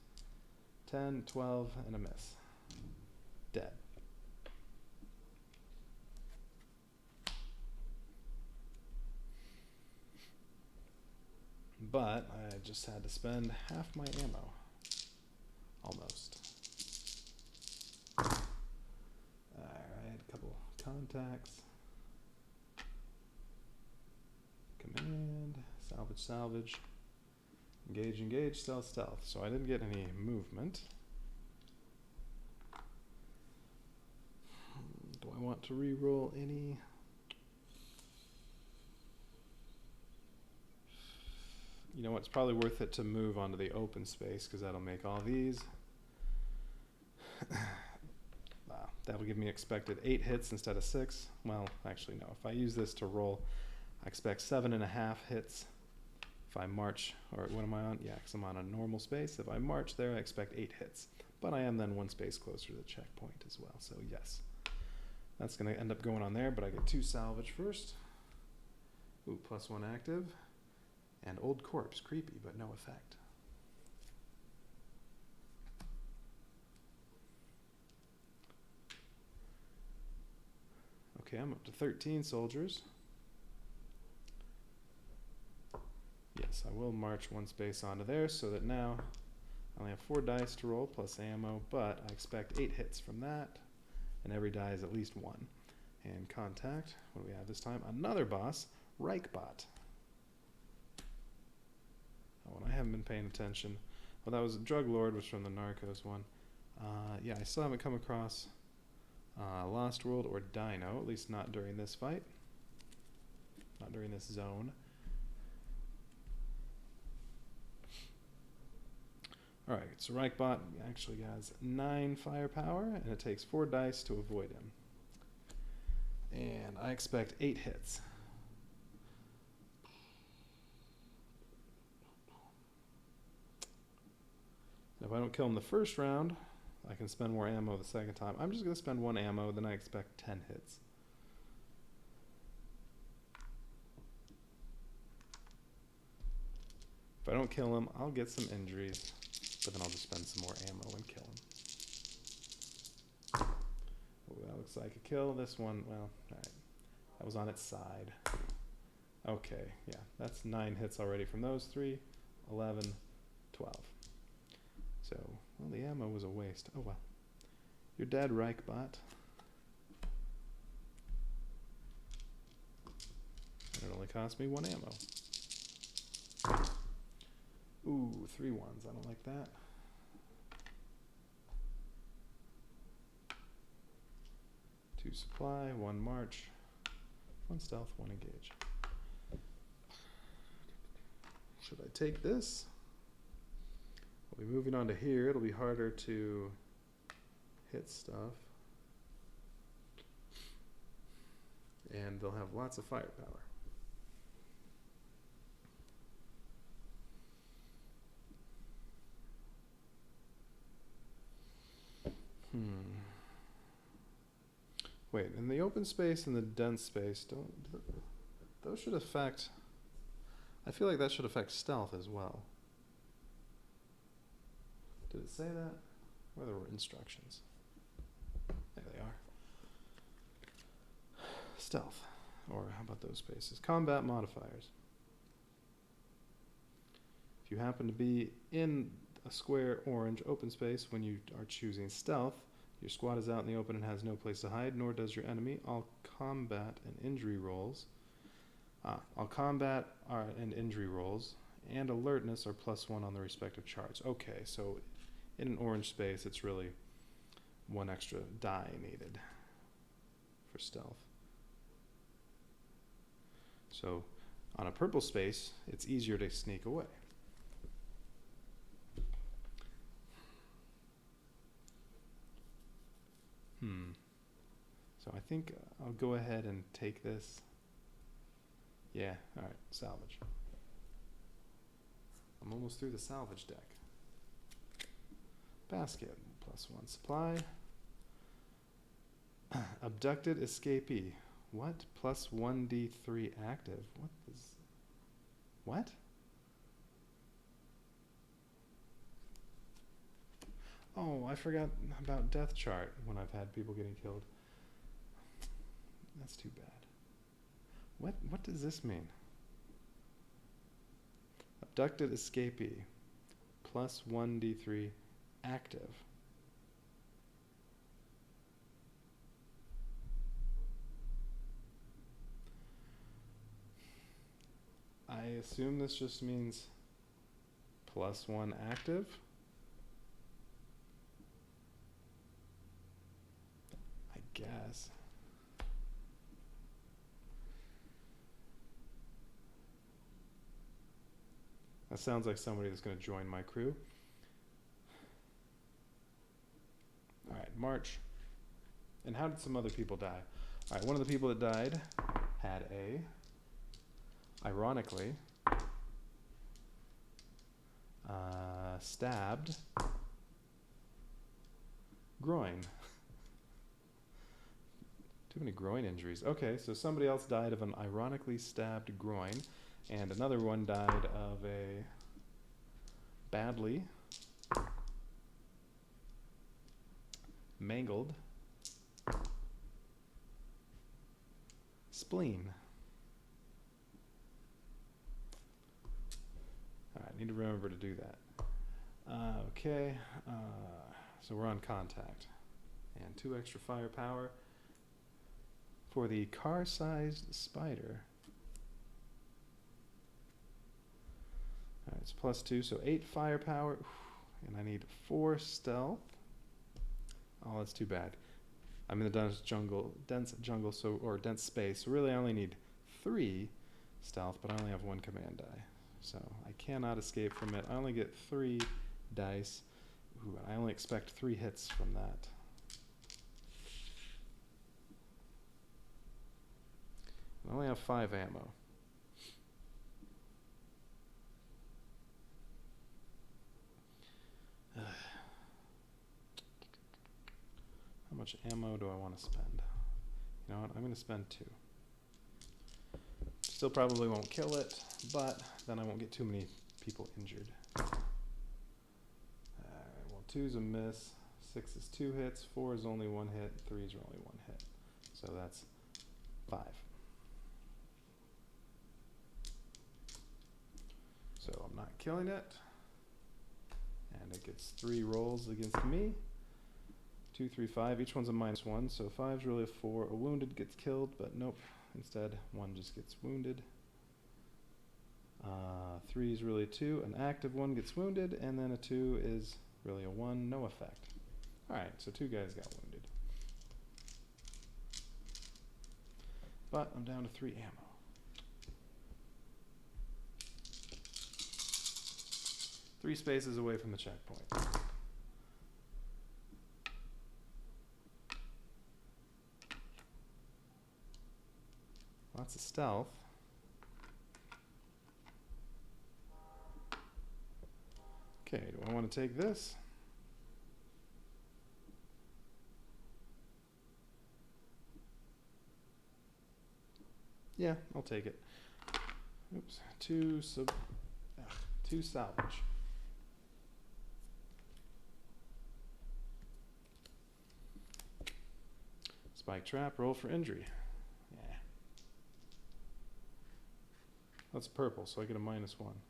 10, 12, and a miss. Dead. But I just had to spend half my ammo. Almost. Alright, a couple contacts. Command, salvage, salvage. Engage, engage, stealth, stealth. So I didn't get any movement. Do I want to re-roll any? You know what, it's probably worth it to move onto the open space because that'll make all these. That'll give me expected 8 hits instead of 6. Well, actually no, if I use this to roll, I expect 7.5 hits. If I march, or what am I on? Yeah, because I'm on a normal space. If I march there, I expect 8 hits. But I am then 1 space closer to the checkpoint as well, so yes. That's going to end up going on there, but I get 2 salvage first. Ooh, +1 active. And Old Corpse, creepy, but no effect. Okay, I'm up to 13 soldiers. Yes, I will march one space onto there so that now I only have 4 dice to roll plus ammo, but I expect 8 hits from that, and every die is at least 1. And contact, what do we have this time? Another boss, Reichbot. Oh, and I haven't been paying attention. Well, that was Drug Lord, was from the Narcos one. Yeah, I still haven't come across Lost World or Dino, at least not during this fight. Not during this zone. Alright, so Reichbot actually has 9 firepower, and it takes 4 dice to avoid him. And I expect 8 hits. And if I don't kill him the first round, I can spend more ammo the second time. I'm just going to spend 1 ammo, then I expect 10 hits. If I don't kill him, I'll get some injuries, but then I'll just spend some more ammo and kill him. Oh, that looks like a kill. This one, well, alright. That was on its side. Okay, yeah, that's 9 hits already from those 3. 11, 12. So, well, the ammo was a waste. Oh well. You're dead, Reichbot. And it only cost me 1 ammo. Ooh, 3 ones. I don't like that. 2 supply, 1 march, 1 stealth, 1 engage. Should I take this? We'll be moving on to here. It'll be harder to hit stuff. And they'll have lots of firepower. Wait, in the open space and the dense space, those should affect, I feel like that should affect stealth as well. Did it say that? Where there were instructions? There they are. Stealth, or how about those spaces? Combat modifiers. If you happen to be in a square orange open space when you are choosing stealth, your squad is out in the open and has no place to hide, nor does your enemy. All combat and injury rolls. All combat and injury rolls and alertness are +1 on the respective charts. Okay, so in an orange space, it's really 1 extra die needed for stealth. So on a purple space, it's easier to sneak away. So I think I'll go ahead and take this. Yeah, alright, salvage. I'm almost through the salvage deck. Basket, +1 supply. Abducted escapee. What? +1d3 active. What? Oh, I forgot about death chart when I've had people getting killed. That's too bad. What does this mean? Abducted escapee. +1d3 active. I assume this just means +1 active. I guess. That sounds like somebody that's going to join my crew. Alright, march. And how did some other people die? Alright, one of the people that died had a, ironically, stabbed groin. Too many groin injuries. Okay, so somebody else died of an ironically stabbed groin, and another one died of a badly mangled spleen. Alright, need to remember to do that. Okay, so we're on contact. And 2 extra firepower. For the car-sized spider. Alright, it's +2, so 8 firepower. And I need 4 stealth. Oh, that's too bad. I'm in the dense jungle, or dense space. So really I only need 3 stealth, but I only have 1 command die. So I cannot escape from it. I only get 3 dice. Ooh, and I only expect 3 hits from that. I only have 5 ammo. How much ammo do I want to spend? You know what? I'm going to spend 2. Still probably won't kill it, but then I won't get too many people injured. Alright, well 2's a miss, 6 is 2 hits, 4 is only 1 hit, 3 is only 1 hit. So that's 5. So I'm not killing it. And it gets 3 rolls against me. 2, 3, 5. Each one's a -1, so 5's really a 4. A wounded gets killed, but nope. Instead, 1 just gets wounded. 3 is really a 2. An active 1 gets wounded, and then a 2 is really a 1. No effect. Alright, so 2 guys got wounded. But I'm down to 3 ammo. Three spaces away from the checkpoint. Lots of stealth. Okay, do I want to take this? Yeah, I'll take it. Oops, 2 salvage. Spike trap, roll for injury. Yeah. That's purple, so I get a -1.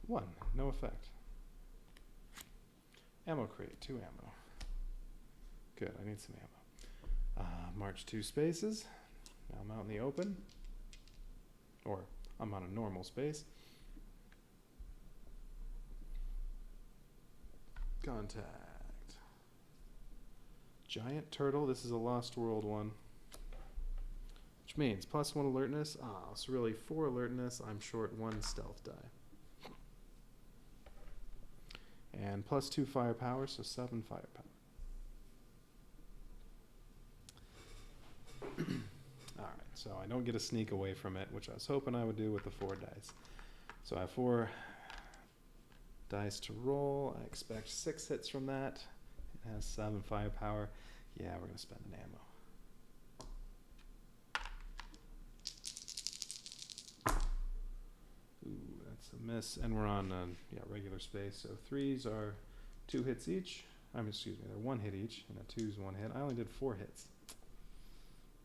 1, no effect. Ammo crate, 2 ammo. Good, I need some ammo. March 2 spaces. Now I'm out in the open. Or, I'm on a normal space. Contact. Giant turtle, this is a Lost World one. Which means +1 alertness. So really 4 alertness, I'm short 1 stealth die. And +2 firepower, so 7 firepower. Alright, so I don't get a sneak away from it, which I was hoping I would do with the 4 dice. So I have 4 dice to roll. I expect 6 hits from that. It has 7 firepower. Yeah, we're going to spend an ammo. Ooh, that's a miss. And we're on regular space. So 3s are 2 hits each. Excuse me, they're 1 hit each. And a 2's 1 hit. I only did 4 hits.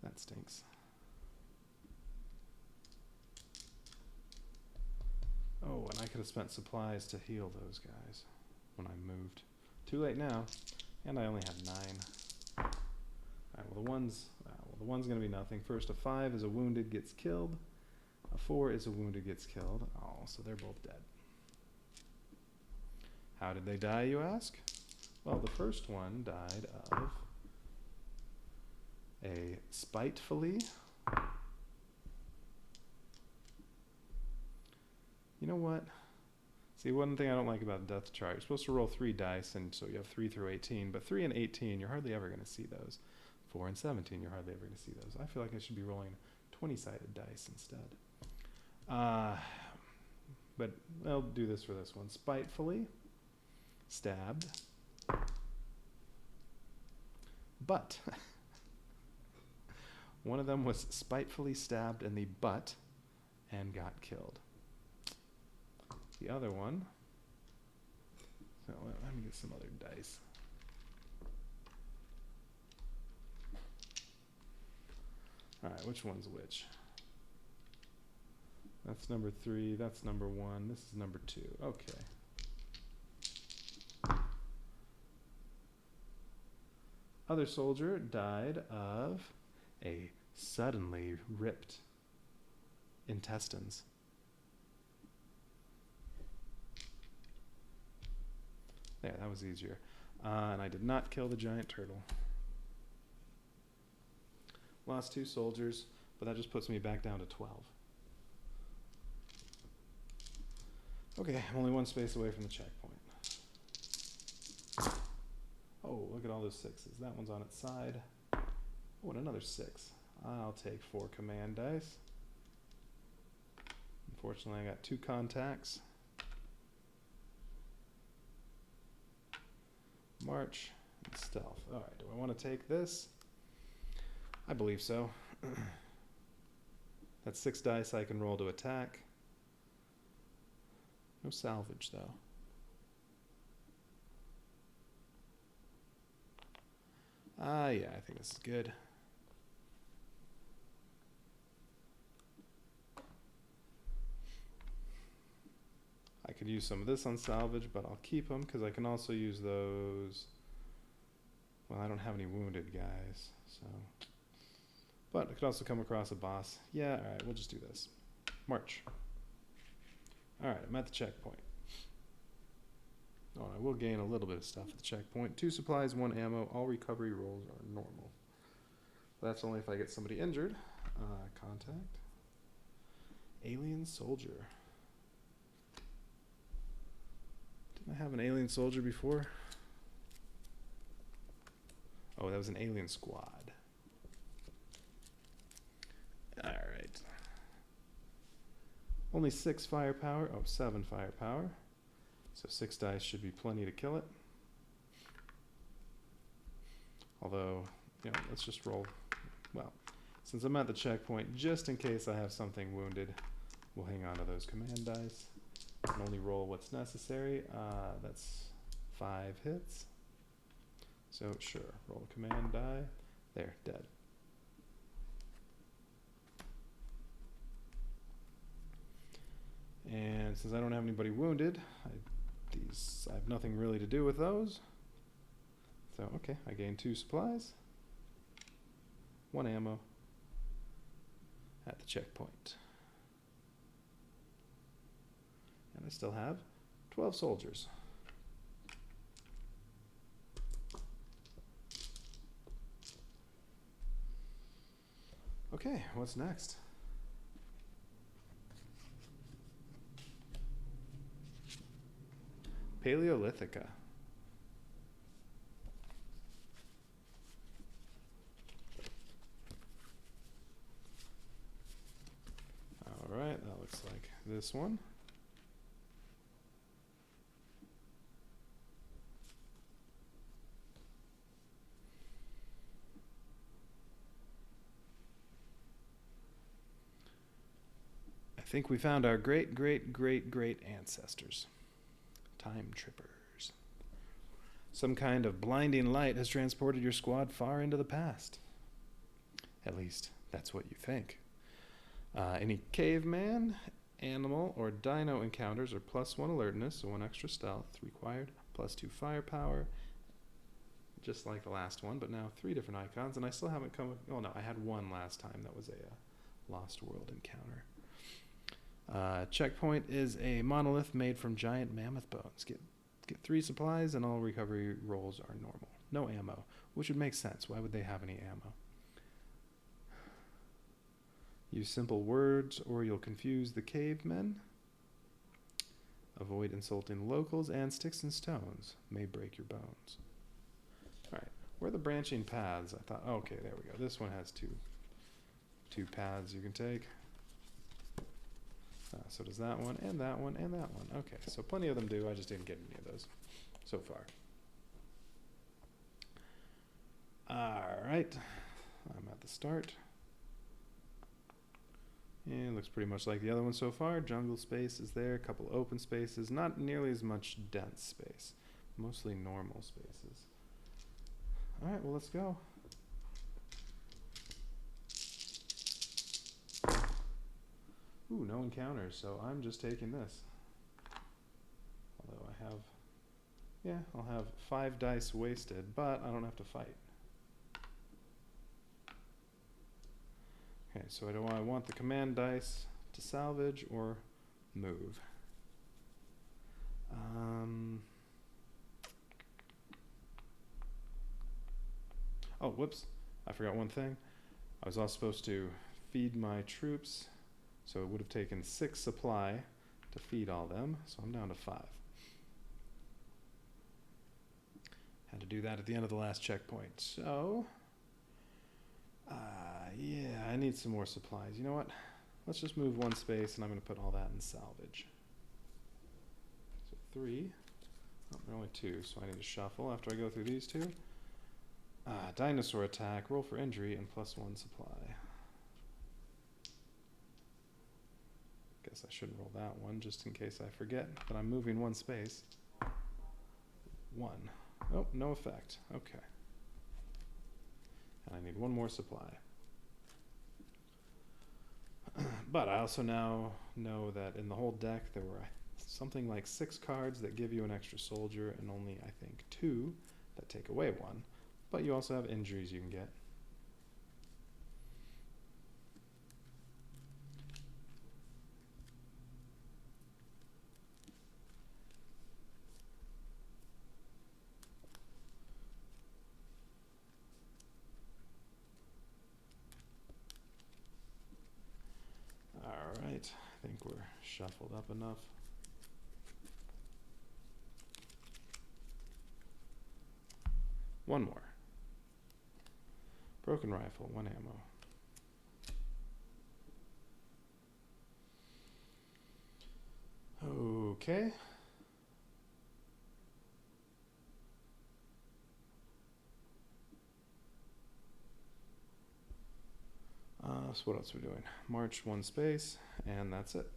That stinks. Oh, and I could have spent supplies to heal those guys when I moved. Too late now. And I only have 9. Alright, well the one's going to be nothing. First, a 5 is a wounded gets killed. A 4 is a wounded gets killed. Oh, so they're both dead. How did they die, you ask? Well, the first one died of a spitefully. You know what? See, one thing I don't like about the death chart, you're supposed to roll 3 dice, and so you have 3 through 18, but 3 and 18, you're hardly ever going to see those. 4 and 17, you're hardly ever going to see those. I feel like I should be rolling 20-sided dice instead. But I'll do this for this one. Spitefully stabbed. But one of them was spitefully stabbed in the butt and got killed. The other one, so let me get some other dice. Alright, which one's which? That's number 3, that's number 1, this is number 2. Okay. Other soldier died of a suddenly ripped intestines. There, that was easier. And I did not kill the giant turtle. Lost 2 soldiers, but that just puts me back down to 12. Okay, I'm only 1 space away from the checkpoint. Oh, look at all those 6s. That one's on its side. Oh, and another 6. I'll take 4 command dice. Unfortunately, I got 2 contacts. March and stealth. Alright, do I want to take this? I believe so. That's 6 dice I can roll to attack. No salvage, though. Yeah, I think this is good. I could use some of this on salvage, but I'll keep them because I can also use those. Well, I don't have any wounded guys, so. But I could also come across a boss. Yeah, alright, we'll just do this. March. Alright, I'm at the checkpoint. Oh, I will gain a little bit of stuff at the checkpoint. 2 supplies, 1 ammo. All recovery rolls are normal. But that's only if I get somebody injured. Contact. Alien soldier. Didn't I have an alien soldier before? Oh, that was an alien squad. Alright. Only 6 firepower. Oh, 7 firepower. So 6 dice should be plenty to kill it. Although, you know, let's just roll. Well, since I'm at the checkpoint, just in case I have something wounded, we'll hang on to those command dice and only roll what's necessary. That's 5 hits. So sure, roll a command die. There, dead. And since I don't have anybody wounded, I have nothing really to do with those. So, okay, I gained 2 supplies. 1 ammo at the checkpoint. And I still have 12 soldiers. Okay, what's next? Paleolithica. Alright, that looks like this one. I think we found our great, great, great, great ancestors. Time trippers. Some kind of blinding light has transported your squad far into the past. At least, that's what you think. Any caveman, animal, or dino encounters are +1 alertness, so 1 extra stealth required, +2 firepower, just like the last one, but now 3 different icons, and I still haven't come. Oh no, I had 1 last time. That was a Lost World encounter. Checkpoint is a monolith made from giant mammoth bones. Get 3 supplies and all recovery rolls are normal. No ammo, which would make sense. Why would they have any ammo? Use simple words or you'll confuse the cavemen. Avoid insulting locals, and sticks and stones may break your bones. Alright, where are the branching paths? I thought, okay, there we go. This one has two paths you can take. So does that one, and that one, and that one. Okay, so plenty of them do. I just didn't get any of those so far. Alright, I'm at the start. And it looks pretty much like the other one so far. Jungle space is there, a couple open spaces, not nearly as much dense space, mostly normal spaces. Alright, well, let's go. Ooh, no encounters, so I'm just taking this. Although I have, yeah, I'll have 5 dice wasted, but I don't have to fight. Okay, so do I want the command dice to salvage or move? Oh, whoops. I forgot one thing. I was also supposed to feed my troops, so it would have taken 6 supply to feed all them, so I'm down to 5. Had to do that at the end of the last checkpoint. So, yeah, I need some more supplies. You know what? Let's just move 1 space, and I'm going to put all that in salvage. So 3. Oh, there are only 2, so I need to shuffle after I go through these 2. Dinosaur attack, roll for injury, and +1 supply. Guess I shouldn't roll that one, just in case I forget, but I'm moving 1 space. 1. Oh, no effect. Okay. And I need 1 more supply. But I also now know that in the whole deck there were something like 6 cards that give you an extra soldier, and only, I think, 2 that take away 1. But you also have injuries you can get. Alright, I think we're shuffled up enough. One more. Broken rifle, 1 ammo. Okay. So what else are we doing? March 1 space, and that's it.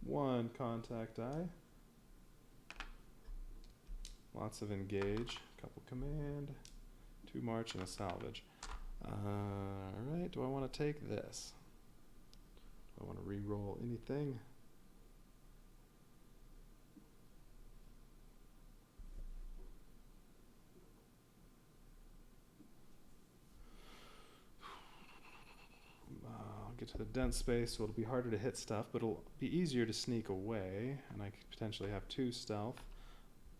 One contact die. Lots of engage. Couple command. 2 march and a salvage. Alright, do I want to take this? Do I want to re-roll anything? I'll get to the dense space, so it'll be harder to hit stuff, but it'll be easier to sneak away, and I could potentially have 2 stealth,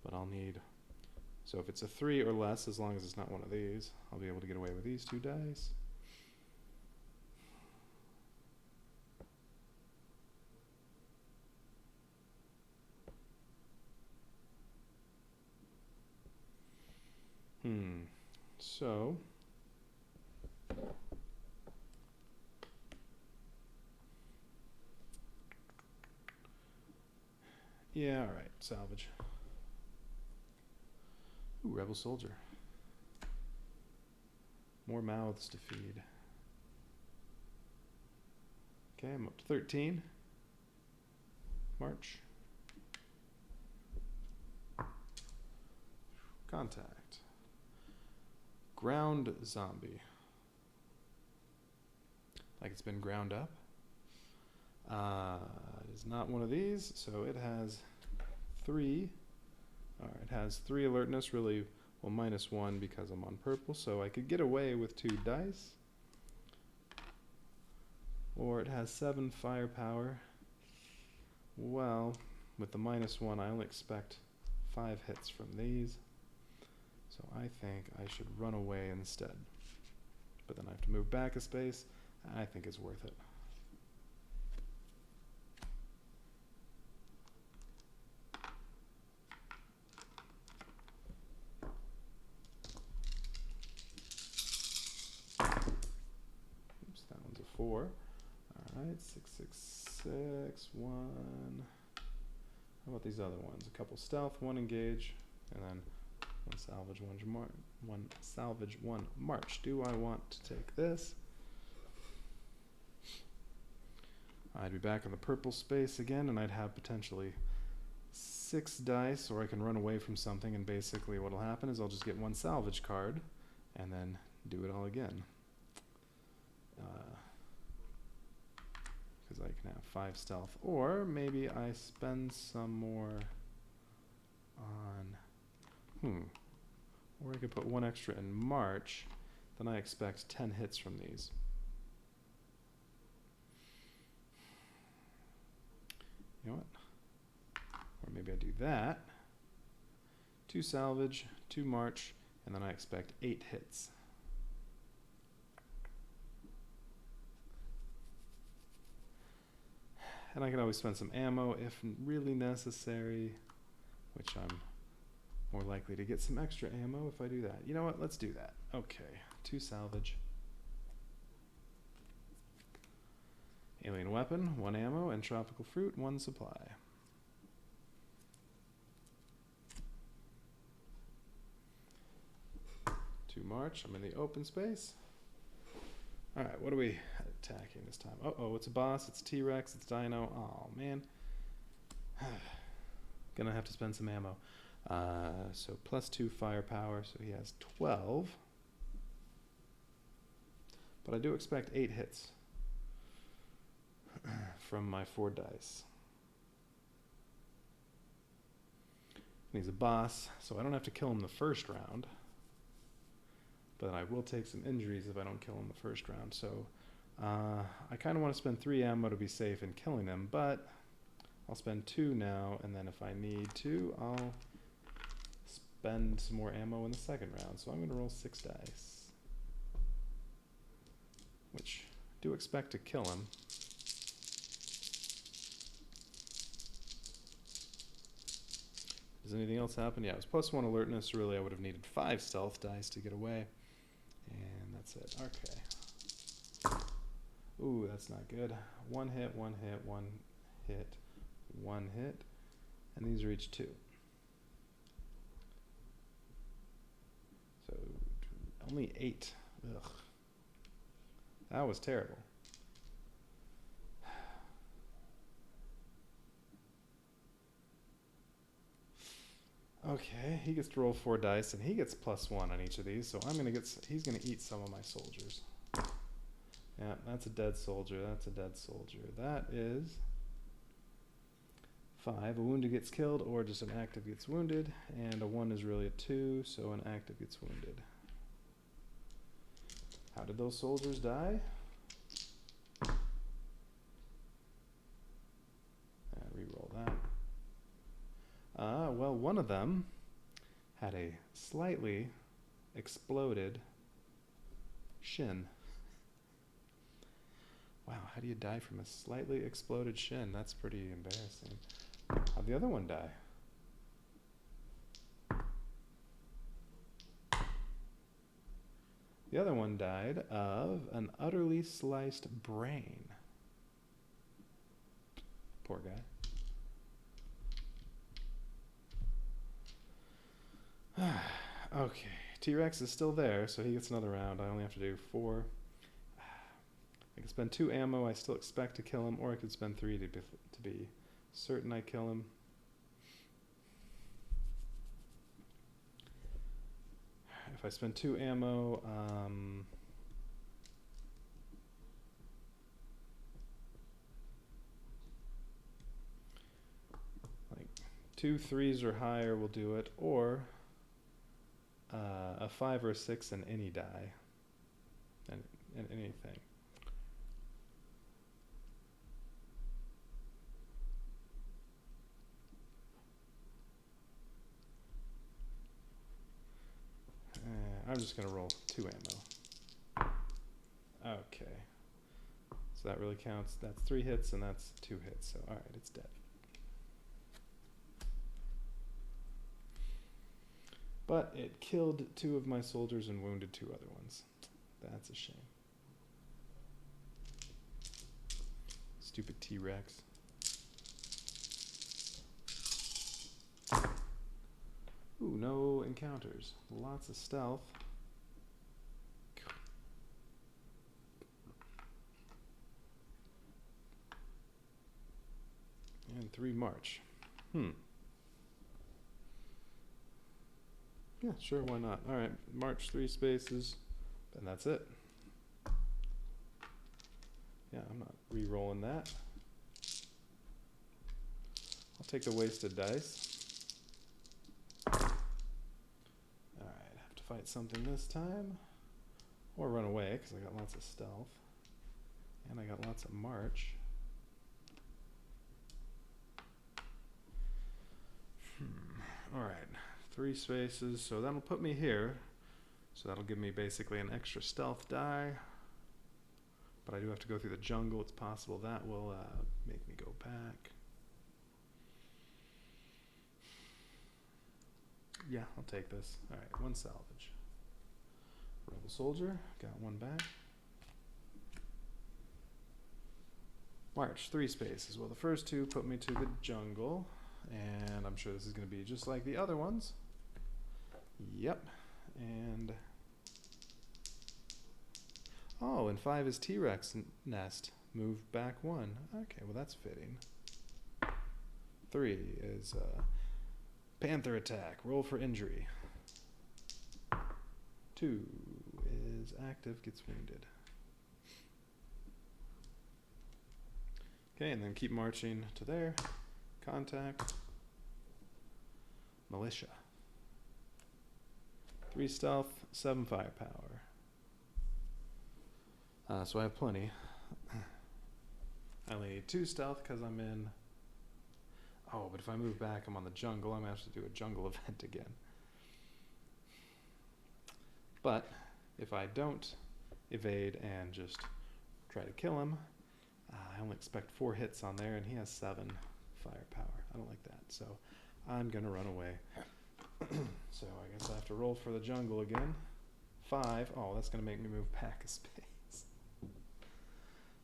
but I'll need... So if it's a 3 or less, as long as it's not one of these, I'll be able to get away with these 2 dice. So... yeah, alright, salvage. Ooh, rebel soldier. More mouths to feed. Okay, I'm up to 13. March. Contact. Ground zombie. Like it's been ground up. It is not one of these, so it has 3. Alright, it has 3 alertness, really, well, -1 because I'm on purple, so I could get away with 2 dice. Or it has 7 firepower. Well, with the -1, I only expect 5 hits from these. So I think I should run away instead. But then I have to move back a space. I think it's worth it. Oops, that one's a 4. Alright, 6, 6, 6, 1. How about these other ones? A couple stealth, 1 engage, and then 1 salvage, 1 salvage, 1 march. Do I want to take this? I'd be back in the purple space again, and I'd have potentially 6 dice, or I can run away from something, and basically what'll happen is I'll just get 1 salvage card, and then do it all again. Because I can have 5 stealth, or maybe I spend some more on, or I could put 1 extra in March, then I expect 10 hits from these. You know what? Or maybe I do that. 2 salvage, 2 March, and then I expect 8 hits. And I can always spend some ammo if really necessary, which I'm more likely to get some extra ammo if I do that. You know what? Let's do that. Okay, 2 salvage. Alien weapon, 1 ammo, and tropical fruit, 1 supply. To March, I'm in the open space. Alright, what are we attacking this time? Uh-oh, it's a boss, it's T-Rex, it's Dino. Oh, man. Gonna have to spend some ammo. So +2 firepower, so he has 12. But I do expect 8 hits from my 4 dice. And he's a boss, so I don't have to kill him the first round. But I will take some injuries if I don't kill him the first round. So I kind of want to spend 3 ammo to be safe in killing him, but I'll spend 2 now, and then if I need to, I'll spend some more ammo in the second round. So I'm going to roll 6 dice, which I do expect to kill him. Does anything else happen? Yeah, it was +1 alertness. Really, I would have needed 5 stealth dice to get away. And that's it. Okay. Ooh, that's not good. 1 hit, 1 hit, 1 hit, 1 hit. And these are each 2. So, only 8. Ugh. That was terrible. Okay, he gets to roll 4 dice, and he gets +1 on each of these, so he's gonna eat some of my soldiers. Yeah, that's a dead soldier, that's a dead soldier. That is 5. A wounded gets killed, or just an active gets wounded, and a 1 is really a 2, so an active gets wounded. How did those soldiers die? Reroll that. Well, one of them had a slightly exploded shin. Wow, how do you die from a slightly exploded shin? That's pretty embarrassing. How'd the other one die? The other one died of an utterly sliced brain. Poor guy. Okay, T-Rex is still there, so he gets another round. I only have to do 4. I can spend 2 ammo. I still expect to kill him, or I could spend 3 to be certain I kill him. If I spend 2 ammo, like 2 3s or higher will do it, or a 5 or a 6 in any die, and anything. I'm just going to roll 2 ammo. Okay. So that really counts. That's 3 hits, and that's 2 hits. So, alright, it's dead. But it killed 2 of my soldiers and wounded 2 other ones. That's a shame. Stupid T-Rex. Ooh, no encounters. Lots of stealth. 3 March. Yeah, sure, why not? All right, March 3 spaces, and that's it. Yeah, I'm not re-rolling that. I'll take the wasted dice. All right, I have to fight something this time, or run away because I got lots of stealth, and I got lots of march. All right, 3 spaces, so that'll put me here. So that'll give me basically an extra stealth die. But I do have to go through the jungle. It's possible that will make me go back. Yeah, I'll take this. All right, 1 salvage. Rebel soldier, got 1 back. March, 3 spaces. Well, the first 2 put me to the jungle. And I'm sure this is going to be just like the other ones. Yep. And oh, and 5 is T-Rex nest. Move back 1. Okay, well that's fitting. 3 is panther attack. Roll for injury. 2 is active. Gets wounded. Okay, and then keep marching to there. Contact. Militia. 3 stealth, 7 firepower. So I have plenty. I only need 2 stealth because I'm in... Oh, but if I move back, I'm on the jungle. I'm going to have to do a jungle event again. But if I don't evade and just try to kill him, I only expect 4 hits on there, and he has 7 firepower. I don't like that, so I'm going to run away. So I guess I have to roll for the jungle again. 5. Oh, that's going to make me move back a space.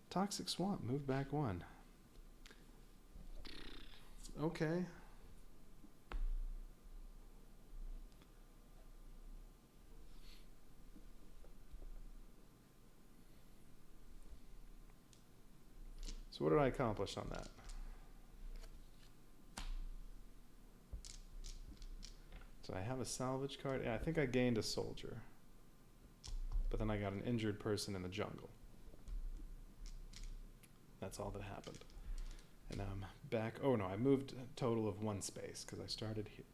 Toxic swamp. Move back 1. Okay. So what did I accomplish on that? So I have a salvage card. Yeah, I think I gained a soldier. But then I got an injured person in the jungle. That's all that happened. And now I'm back. Oh no, I moved a total of 1 space because I started here.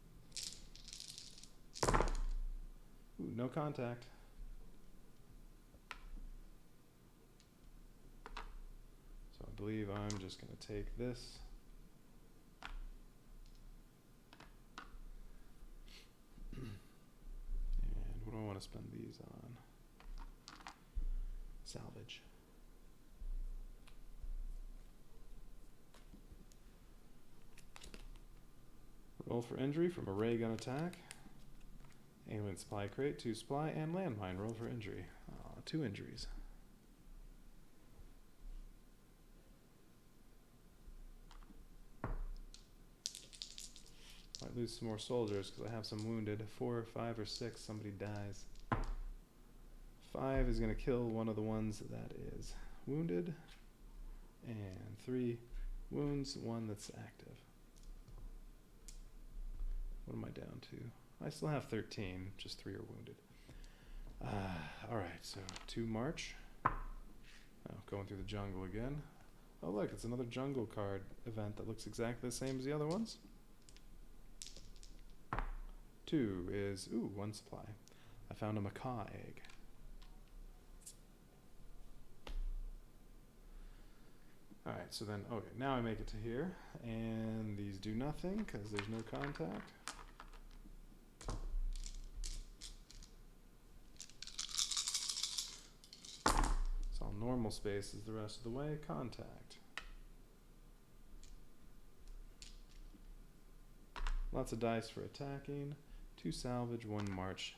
Ooh, no contact. So I believe I'm just going to take this. And what do I want to spend these on? Salvage. Roll for injury from a ray gun attack. Alien supply crate, 2 supply, and landmine. Roll for injury. 2 injuries. Might lose some more soldiers because I have some wounded. 4, 5, or 6, somebody dies. 5 is going to kill one of the ones that is wounded. And 3 wounds, 1 that's active. What am I down to? I still have 13, just 3 are wounded. Alright, so 2 March. Oh, going through the jungle again. Oh look, it's another jungle card event that looks exactly the same as the other ones. 2 is, 1 supply. I found a macaw egg. Alright, so then, okay, now I make it to here, and these do nothing because there's no contact. It's all normal spaces the rest of the way. Contact. Lots of dice for attacking. 2 salvage, 1 march.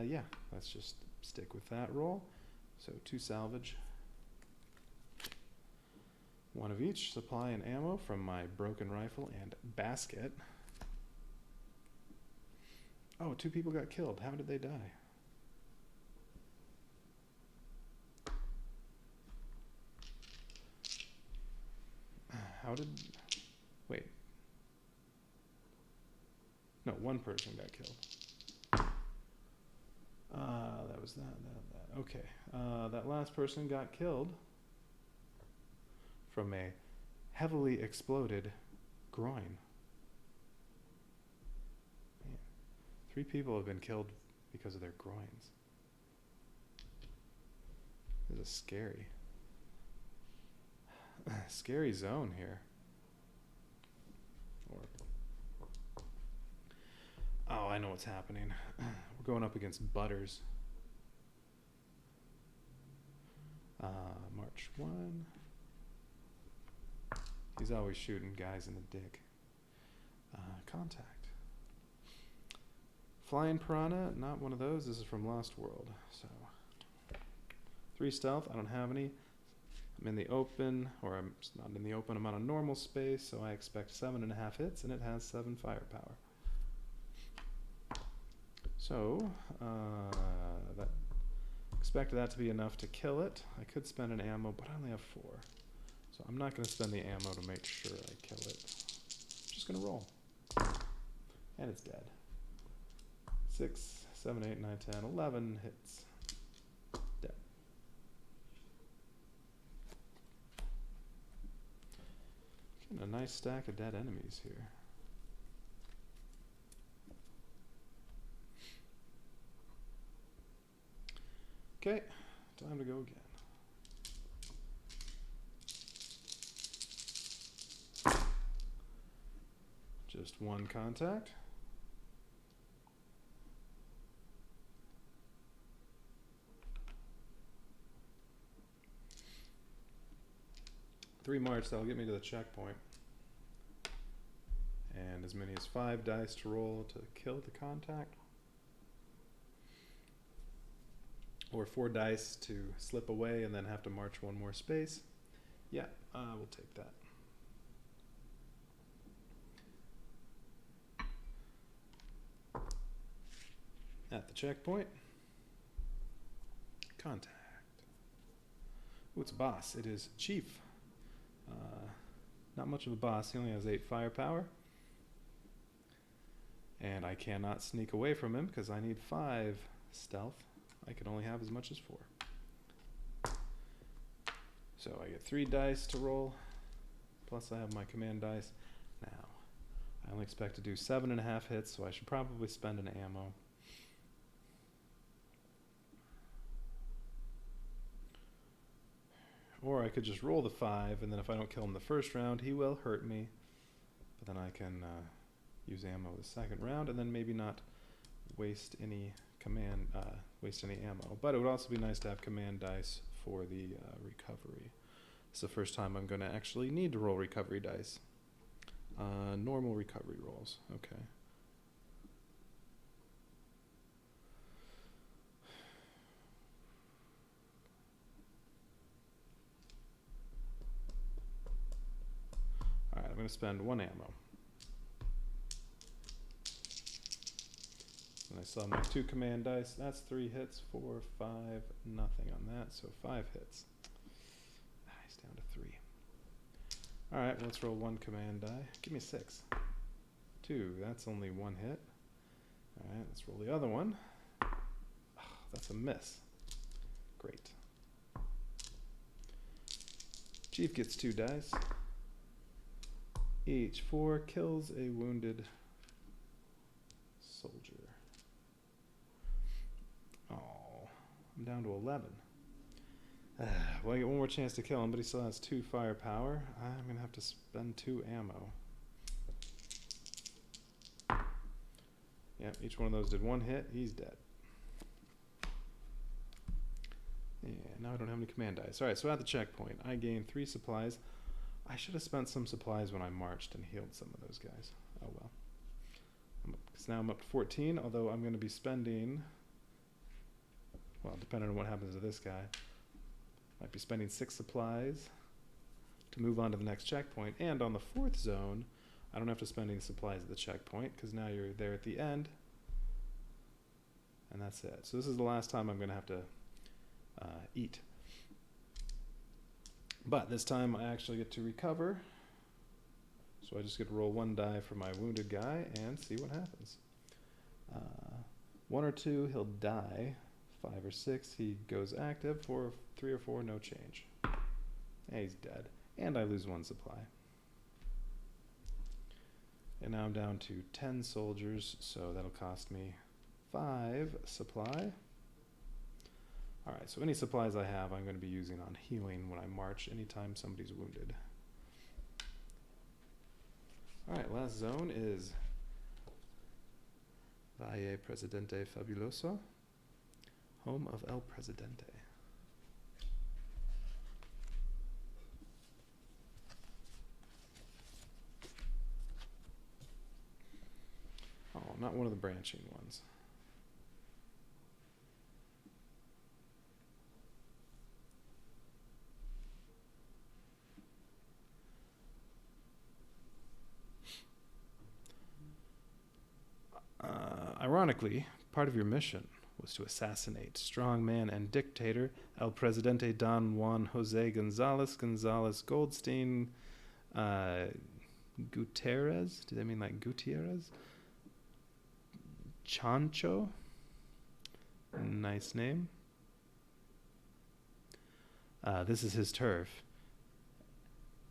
Yeah, let's just stick with that roll. So 2 salvage. 1 of each, supply and ammo from my broken rifle and basket. Oh, 2 people got killed. How did they die? How did... Wait. No, one person got killed. That was that. Okay. That last person got killed from a heavily exploded groin. Man. 3 people have been killed because of their groins. This is scary. Scary zone here. Oh, I know what's happening. We're going up against Butters. March 1. He's always shooting guys in the dick. Contact. Flying Piranha, not one of those. This is from Lost World. So 3 stealth, I don't have any. I'm in the open, or I'm not in the open, I'm on a normal space, so I expect 7.5 hits, and it has 7 firepower. So, expect that to be enough to kill it. I could spend an ammo, but I only have 4. So I'm not going to spend the ammo to make sure I kill it. I'm just going to roll. And it's dead. 6, 7, 8, 9, 10, 11 hits. Dead. Getting a nice stack of dead enemies here. Okay, time to go again. Just 1 contact. Three march, that'll get me to the checkpoint. And as many as 5 dice to roll to kill the contact. Or 4 dice to slip away and then have to march 1 more space. Yeah, we'll take that. At the checkpoint. Contact. Ooh, it's a boss. It is Chief. Not much of a boss. He only has 8 firepower. And I cannot sneak away from him because I need 5 stealth. I can only have as much as 4. So I get 3 dice to roll, plus I have my command dice. Now, I only expect to do 7.5 hits, so I should probably spend an ammo. Or I could just roll the 5, and then if I don't kill him the first round, he will hurt me. But then I can use ammo the second round, and then maybe not waste any ammo. But it would also be nice to have command dice for the recovery. It's the first time I'm going to actually need to roll recovery dice. Normal recovery rolls. Okay. Alright, I'm going to spend 1 ammo. And I still have my 2 command dice. That's 3 hits, 4, 5, nothing on that, so 5 hits. Nice, down to 3. Alright, well, let's roll 1 command die. Give me 6. 2, that's only 1 hit. Alright, let's roll the other one. Oh, that's a miss. Great. Chief gets 2 dice. Each 4 kills a wounded soldier. Oh, I'm down to 11. Well, I get 1 more chance to kill him, but he still has 2 firepower. I'm going to have to spend 2 ammo. Yep, each one of those did 1 hit. He's dead. And now I don't have any command dice. Alright, so at the checkpoint, I gained 3 supplies. I should have spent some supplies when I marched and healed some of those guys. Oh well. Because now I'm up to 14, although I'm going to be spending, well, depending on what happens to this guy, might be spending 6 supplies to move on to the next checkpoint. And on the 4th zone, I don't have to spend any supplies at the checkpoint, because now you're there at the end. And that's it. So this is the last time I'm going to have to eat. But this time I actually get to recover. So So I just get to roll 1 die for my wounded guy and see what happens. 1 or 2, he'll die. 5 or 6, he goes active. 3 or 4, no change. And he's dead. And I lose 1 supply. And now I'm down to 10 soldiers, so that'll cost me 5 supply. Alright, so any supplies I have, I'm going to be using on healing when I march anytime somebody's wounded. Alright, last zone is Valle Presidente Fabuloso, home of El Presidente. Oh, not one of the branching ones. Ironically, part of your mission was to assassinate strongman and dictator El Presidente Don Juan Jose Gonzalez Goldstein Gutierrez. Do they mean like Gutierrez? Chancho? Nice name. This is his turf.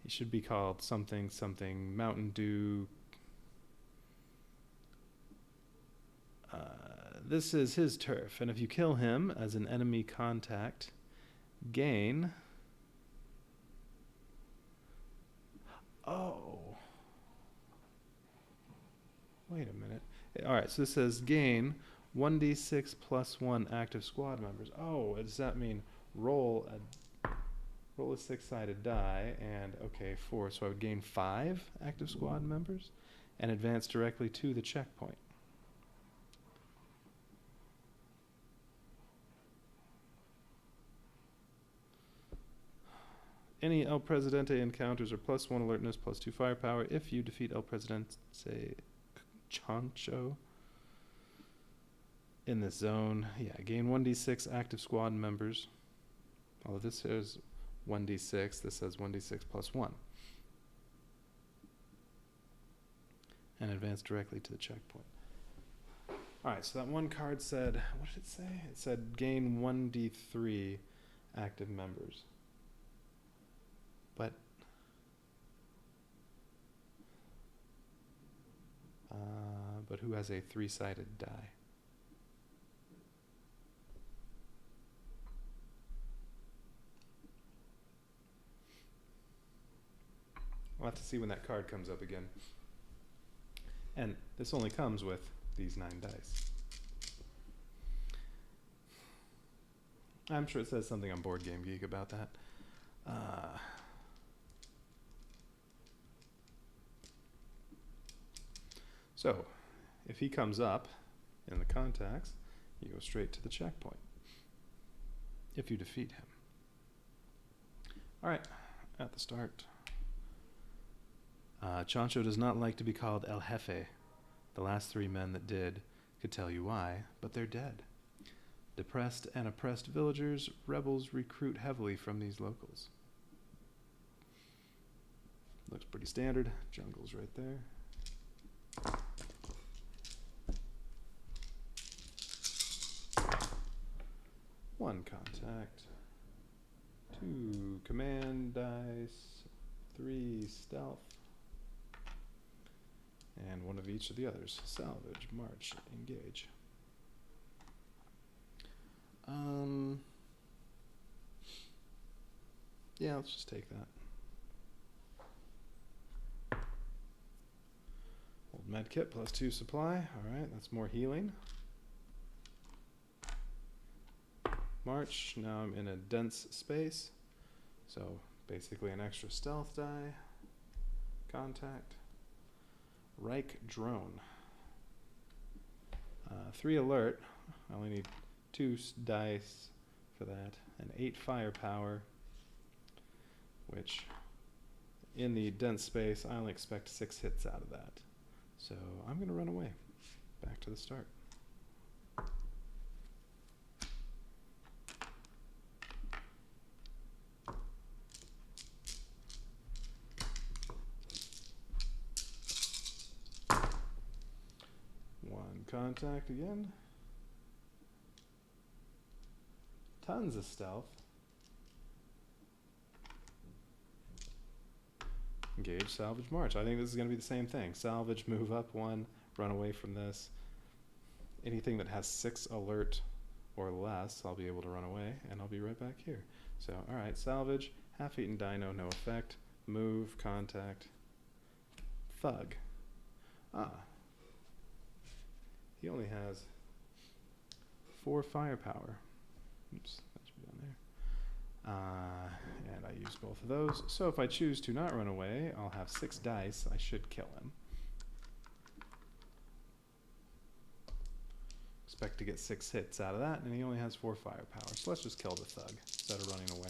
He should be called something Mountain Dew. This is his turf, and if you kill him as an enemy contact, gain... Oh. Wait a minute. Alright, so this says gain 1d6 plus 1 active squad members. Oh, does that mean roll a 6-sided die, and, okay, 4, so I would gain 5 active squad members, and advance directly to the checkpoint. Any El Presidente encounters are +1 alertness, +2 firepower if you defeat El Presidente Chancho in this zone. Yeah, gain 1d6 active squad members. Although this says 1d6, this says 1d6 plus 1. And advance directly to the checkpoint. Alright, so that one card said, what did it say? It said gain 1d3 active members. But who has a 3-sided die? We'll have to see when that card comes up again. And this only comes with these 9 dice. I'm sure it says something on Board Game Geek about that. So, if he comes up in the contacts, you go straight to the checkpoint. If you defeat him. Alright, at the start. Chancho does not like to be called El Jefe. The last 3 men that did could tell you why, but they're dead. Depressed and oppressed villagers, rebels recruit heavily from these locals. Looks pretty standard. Jungle's right there. One contact, 2 command dice, 3 stealth, and 1 of each of the others. Salvage, march, engage. Yeah, let's just take that. Old medkit plus 2 supply. Alright, that's more healing. March, now I'm in a dense space, so basically an extra stealth die, contact, Reich drone, 3 alert, I only need 2 dice for that, and 8 firepower, which in the dense space I only expect 6 hits out of that, so I'm going to run away, back to the start. contact again. Tons of stealth. Engage, salvage, march. I think this is going to be the same thing. Salvage, move up one, run away from this. Anything that has 6 alert or less, I'll be able to run away, and I'll be right back here. So, alright, salvage, half-eaten dino, no effect. Move, contact, thug. Ah. He only has 4 firepower. Oops, that should be down there. And I use both of those. So if I choose to not run away, I'll have 6 dice. I should kill him. Expect to get 6 hits out of that, and he only has 4 firepower. So let's just kill the thug instead of running away.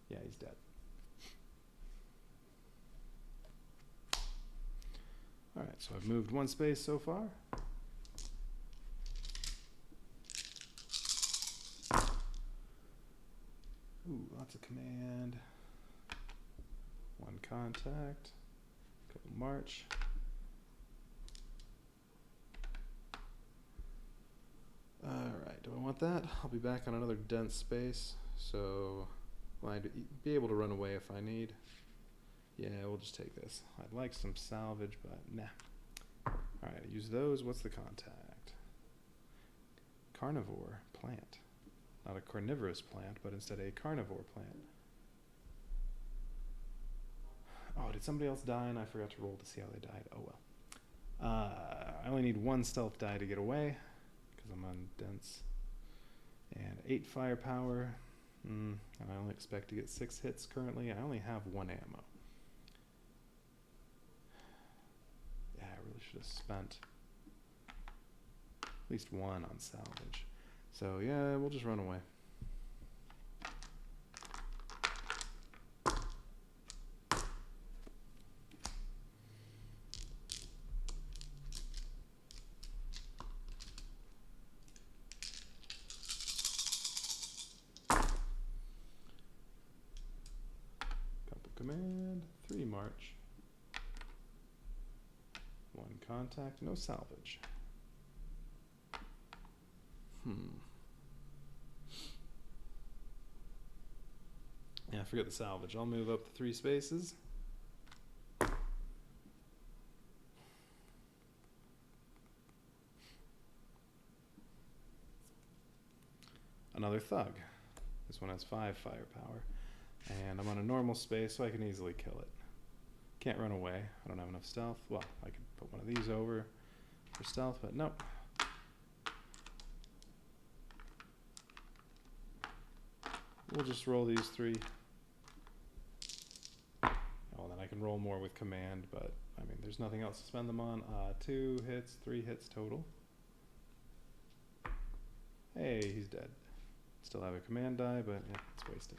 Yeah, he's dead. Alright, so I've moved 1 space so far. Ooh, lots of command. 1 contact. Couple march. Alright, do I want that? I'll be back on another dense space, so well, I'd be able to run away if I need. Yeah, we'll just take this. I'd like some salvage, but nah. Alright, I use those. What's the contact? Carnivore plant. Not a carnivorous plant, but instead a carnivore plant. Oh, did somebody else die and I forgot to roll to see how they died? Oh well. I only need 1 stealth die to get away, because I'm on dense. And 8 firepower. And I only expect to get 6 hits currently. I only have 1 ammo. Yeah, I really should have spent at least 1 on salvage. So yeah, we'll just run away. Couple command, 3 march. 1 contact, no salvage. Yeah, forget the salvage. I'll move up the 3 spaces. Another thug. This one has 5 firepower. And I'm on a normal space, so I can easily kill it. Can't run away. I don't have enough stealth. Well, I could put one of these over for stealth, but nope. We'll just roll these 3. Oh, then I can roll more with command, but I mean, there's nothing else to spend them on. 2 hits, 3 hits total. Hey, he's dead. Still have a command die, but yeah, it's wasted.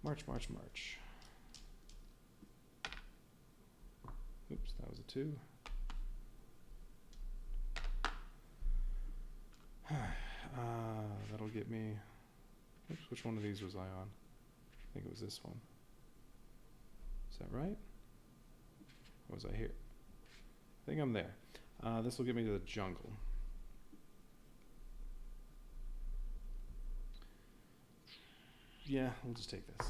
March, march, march. Oops, that was a 2. That'll get me. Oops, which one of these was I on? I think it was this one. Is that right? Or was I here? I think I'm there. This will get me to the jungle. Yeah, we'll just take this.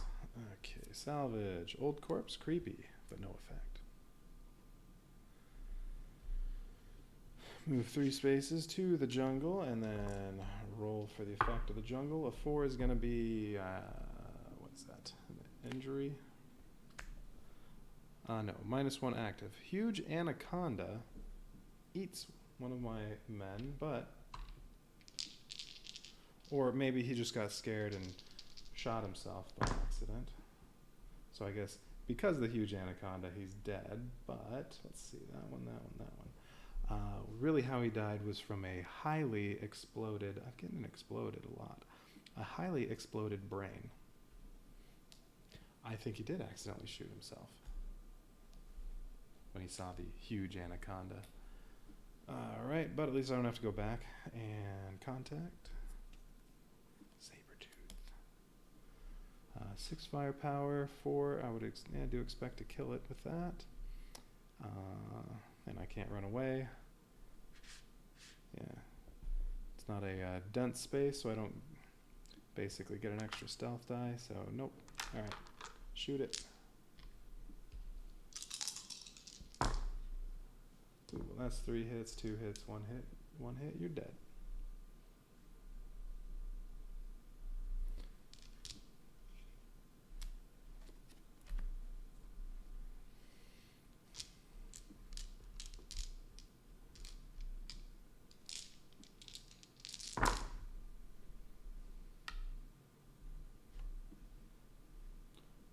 Okay, salvage. Old corpse, creepy, but no effect. Move 3 spaces to the jungle, and then roll for the effect of the jungle. A 4 is going to be, what's that? An injury? No, -1 active. Huge anaconda eats one of my men, but... Or maybe he just got scared and shot himself by accident. So I guess because of the huge anaconda, he's dead. But let's see, that one. Really how he died was from a highly exploded, I've gotten exploded a lot, a highly exploded brain. I think he did accidentally shoot himself when he saw the huge anaconda. Alright, but at least I don't have to go back and contact. Sabertooth. 6 firepower, 4. I would do expect to kill it with that. And I can't run away. Yeah. It's not a dense space, so I don't basically get an extra stealth die, so nope. Alright, shoot it. Ooh, well that's 3 hits, 2 hits, 1 hit. 1 hit, you're dead.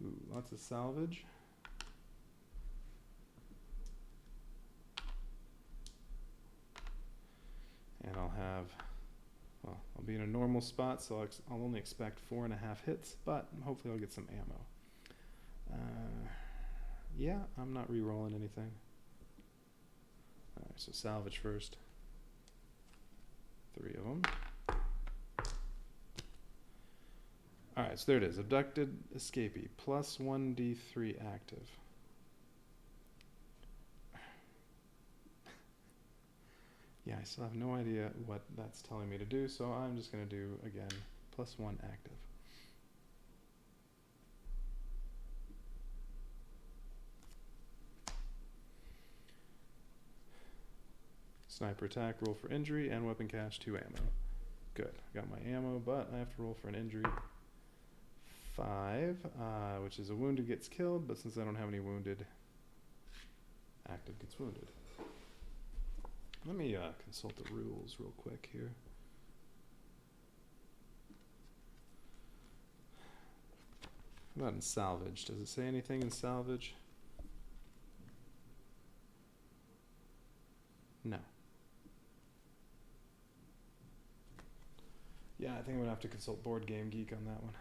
Ooh, lots of salvage. And I'll have, well, I'll be in a normal spot, so I'll only expect 4.5 hits, but hopefully I'll get some ammo. Yeah, I'm not re-rolling anything. Alright, so salvage first. 3 of them. Alright, so there it is. Abducted escapee. Plus 1d3 active. Yeah, I still have no idea what that's telling me to do, so I'm just going to do, again, plus 1 active. Sniper attack, roll for injury, and weapon cache, 2 ammo. Good. I got my ammo, but I have to roll for an injury. 5, which is a wounded gets killed, but since I don't have any wounded, active gets wounded. Let me consult the rules real quick here. How about in salvage? Does it say anything in salvage? No. Yeah, I think I'm gonna have to consult Board Game Geek on that one.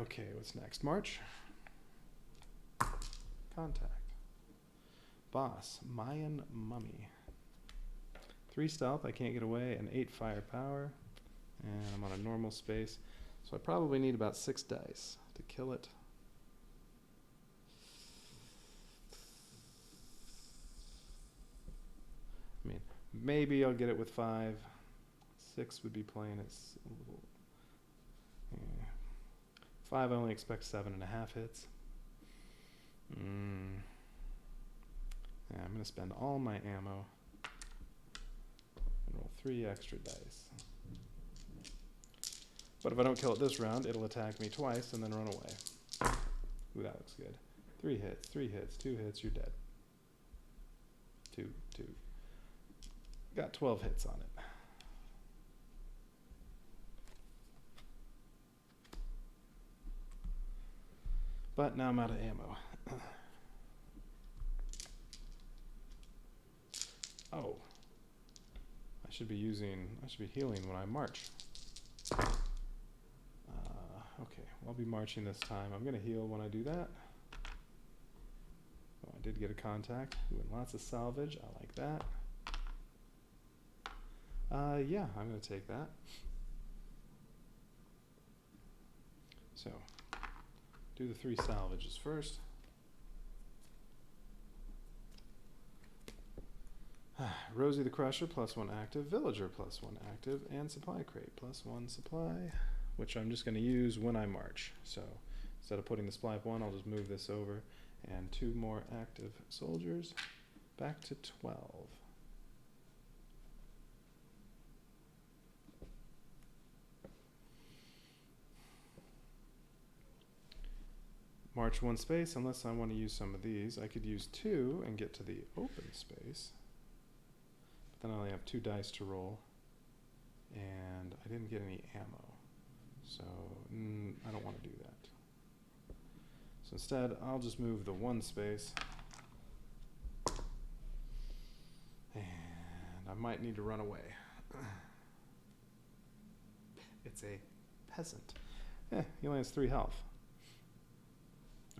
Okay, what's next? March. Contact. Boss, Mayan Mummy. 3 stealth, I can't get away, and 8 firepower. And I'm on a normal space. So I probably need about 6 dice to kill it. I mean, maybe I'll get it with 5. 6 would be playing it a little. Yeah. 5, I only expect 7.5 hits. Yeah, I'm going to spend all my ammo and roll 3 extra dice. But if I don't kill it this round, it'll attack me twice and then run away. Ooh, that looks good. 3 hits, 3 hits, 2 hits, you're dead. 2, 2. Got 12 hits on it. But now I'm out of ammo. Oh. I should be healing when I march. Okay, well, I'll be marching this time. I'm gonna heal when I do that. Oh, I did get a contact. Ooh, and lots of salvage. I like that. Yeah, I'm gonna take that. So, do the 3 salvages first. Rosie the Crusher, plus 1 active. Villager, plus 1 active. And Supply Crate, plus 1 supply, which I'm just going to use when I march. So instead of putting the supply up 1, I'll just move this over. And 2 more active soldiers. Back to 12. March 1 space, unless I want to use some of these. I could use 2 and get to the open space. But then I only have 2 dice to roll. And I didn't get any ammo. So I don't want to do that. So instead, I'll just move the 1 space. And I might need to run away. It's a peasant. He only has 3 health.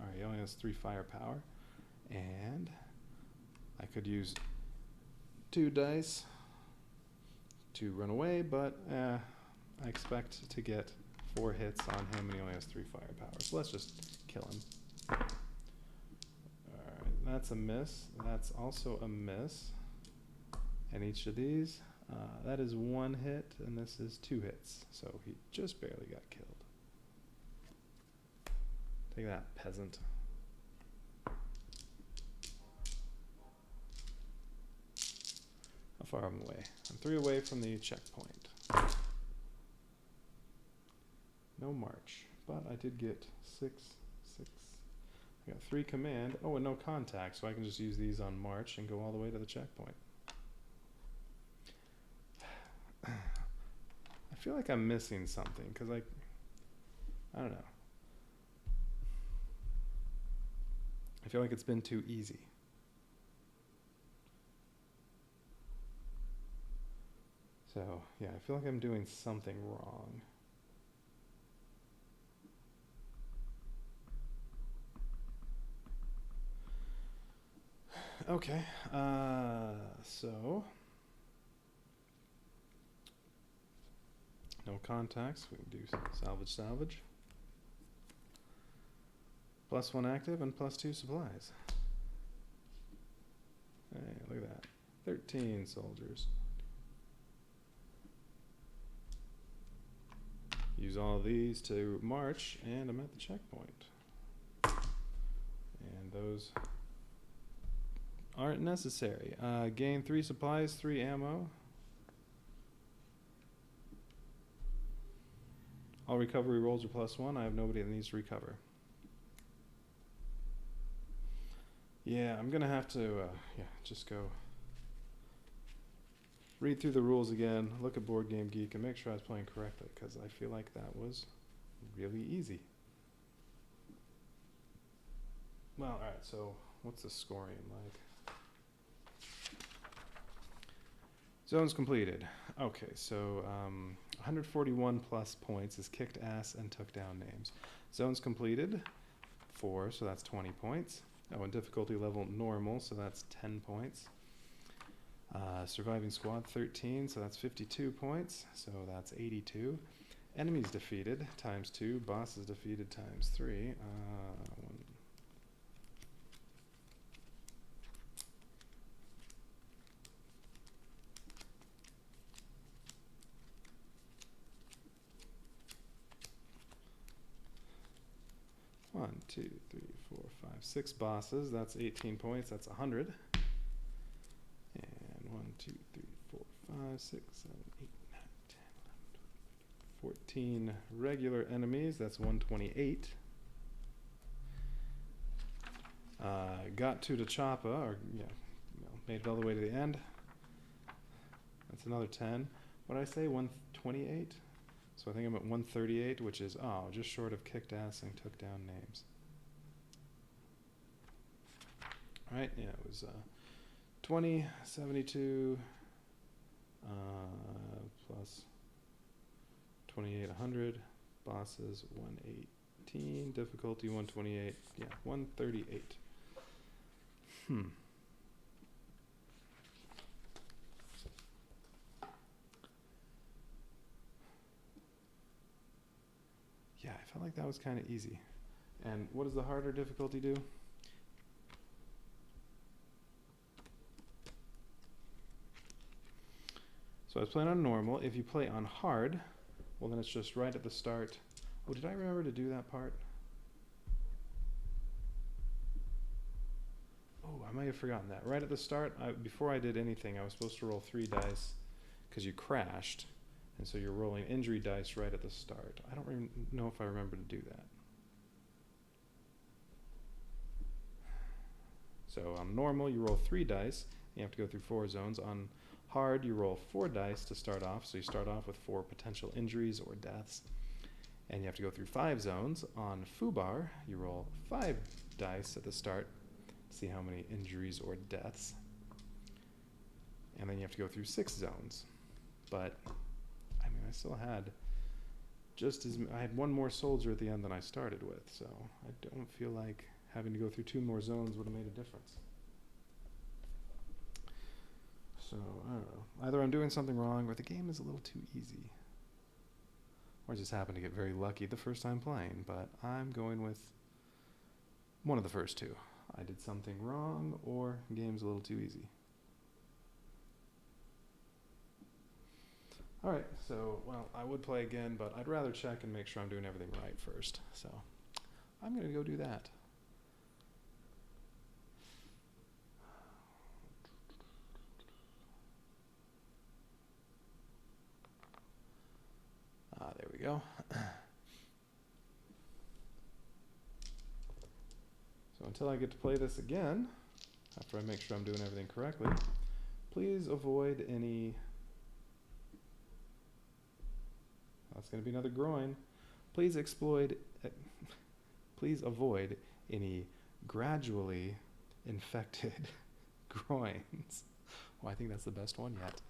Alright, he only has 3 firepower. And I could use 2 dice to run away, but I expect to get 4 hits on him, and he only has 3 firepower. So let's just kill him. Alright, that's a miss. That's also a miss. And each of these, that is 1 hit, and this is 2 hits. So he just barely got killed. Take that, peasant. How far am I away? I'm 3 away from the checkpoint. No march, but I did get 6. I got 3 command. Oh, and no contact, so I can just use these on march and go all the way to the checkpoint. I feel like I'm missing something, because I don't know. I feel like it's been too easy. So, yeah, I feel like I'm doing something wrong. Okay, so no contacts, we can do salvage. +1 active and +2 supplies. Hey, look at that. 13 soldiers. Use all of these to march, and I'm at the checkpoint. And those aren't necessary. Gain 3 supplies, 3 ammo. All recovery rolls are +1. I have nobody that needs to recover. Yeah, I'm gonna have to just go read through the rules again, look at Board Game Geek, and make sure I was playing correctly, because I feel like that was really easy. Well, alright, so what's the scoring like? Zones completed. Okay, so 141 plus points is kicked ass and took down names. Zones completed, 4, so that's 20 points. Oh, and difficulty level normal, so that's 10 points. Surviving squad, 13, so that's 52 points, so that's 82. Enemies defeated, times 2. Bosses defeated, times 3. 1, 2, 3, 4, 5, 6 bosses. That's 18 points. That's 100. And 1, 2, 3, 4, 5, 6, 7, 8, 9, 10, 11, 14 regular enemies. That's 128. Got to the chopper, or made it all the way to the end. That's another 10. What did I say? 128? So I think I'm at 138, which is, just short of kicked ass and took down names. Alright, yeah, it was 20, 72, plus 28, 100, bosses 118, difficulty 128, 138. Yeah, I felt like that was kind of easy. And what does the harder difficulty do? So I was playing on normal. If you play on hard, well then it's just right at the start. Oh, did I remember to do that part? Oh, I might have forgotten that. Right at the start, before I did anything, I was supposed to roll 3 dice because you crashed. And so you're rolling injury dice right at the start. I don't know if I remember to do that. So on normal, you roll 3 dice. You have to go through 4 zones. On hard, you roll 4 dice to start off. So you start off with 4 potential injuries or deaths. And you have to go through 5 zones. On foobar, you roll 5 dice at the start to see how many injuries or deaths. And then you have to go through 6 zones. But I still had I had 1 more soldier at the end than I started with, so I don't feel like having to go through 2 more zones would have made a difference. So, I don't know. Either I'm doing something wrong or the game is a little too easy. Or I just happened to get very lucky the first time playing, but I'm going with one of the first two. I did something wrong or the game's a little too easy. Alright, so, well, I would play again, but I'd rather check and make sure I'm doing everything right first. So, I'm going to go do that. There we go. So until I get to play this again, after I make sure I'm doing everything correctly, please avoid any... That's going to be another groin. Please avoid any gradually infected groins. Well, I think that's the best one yet.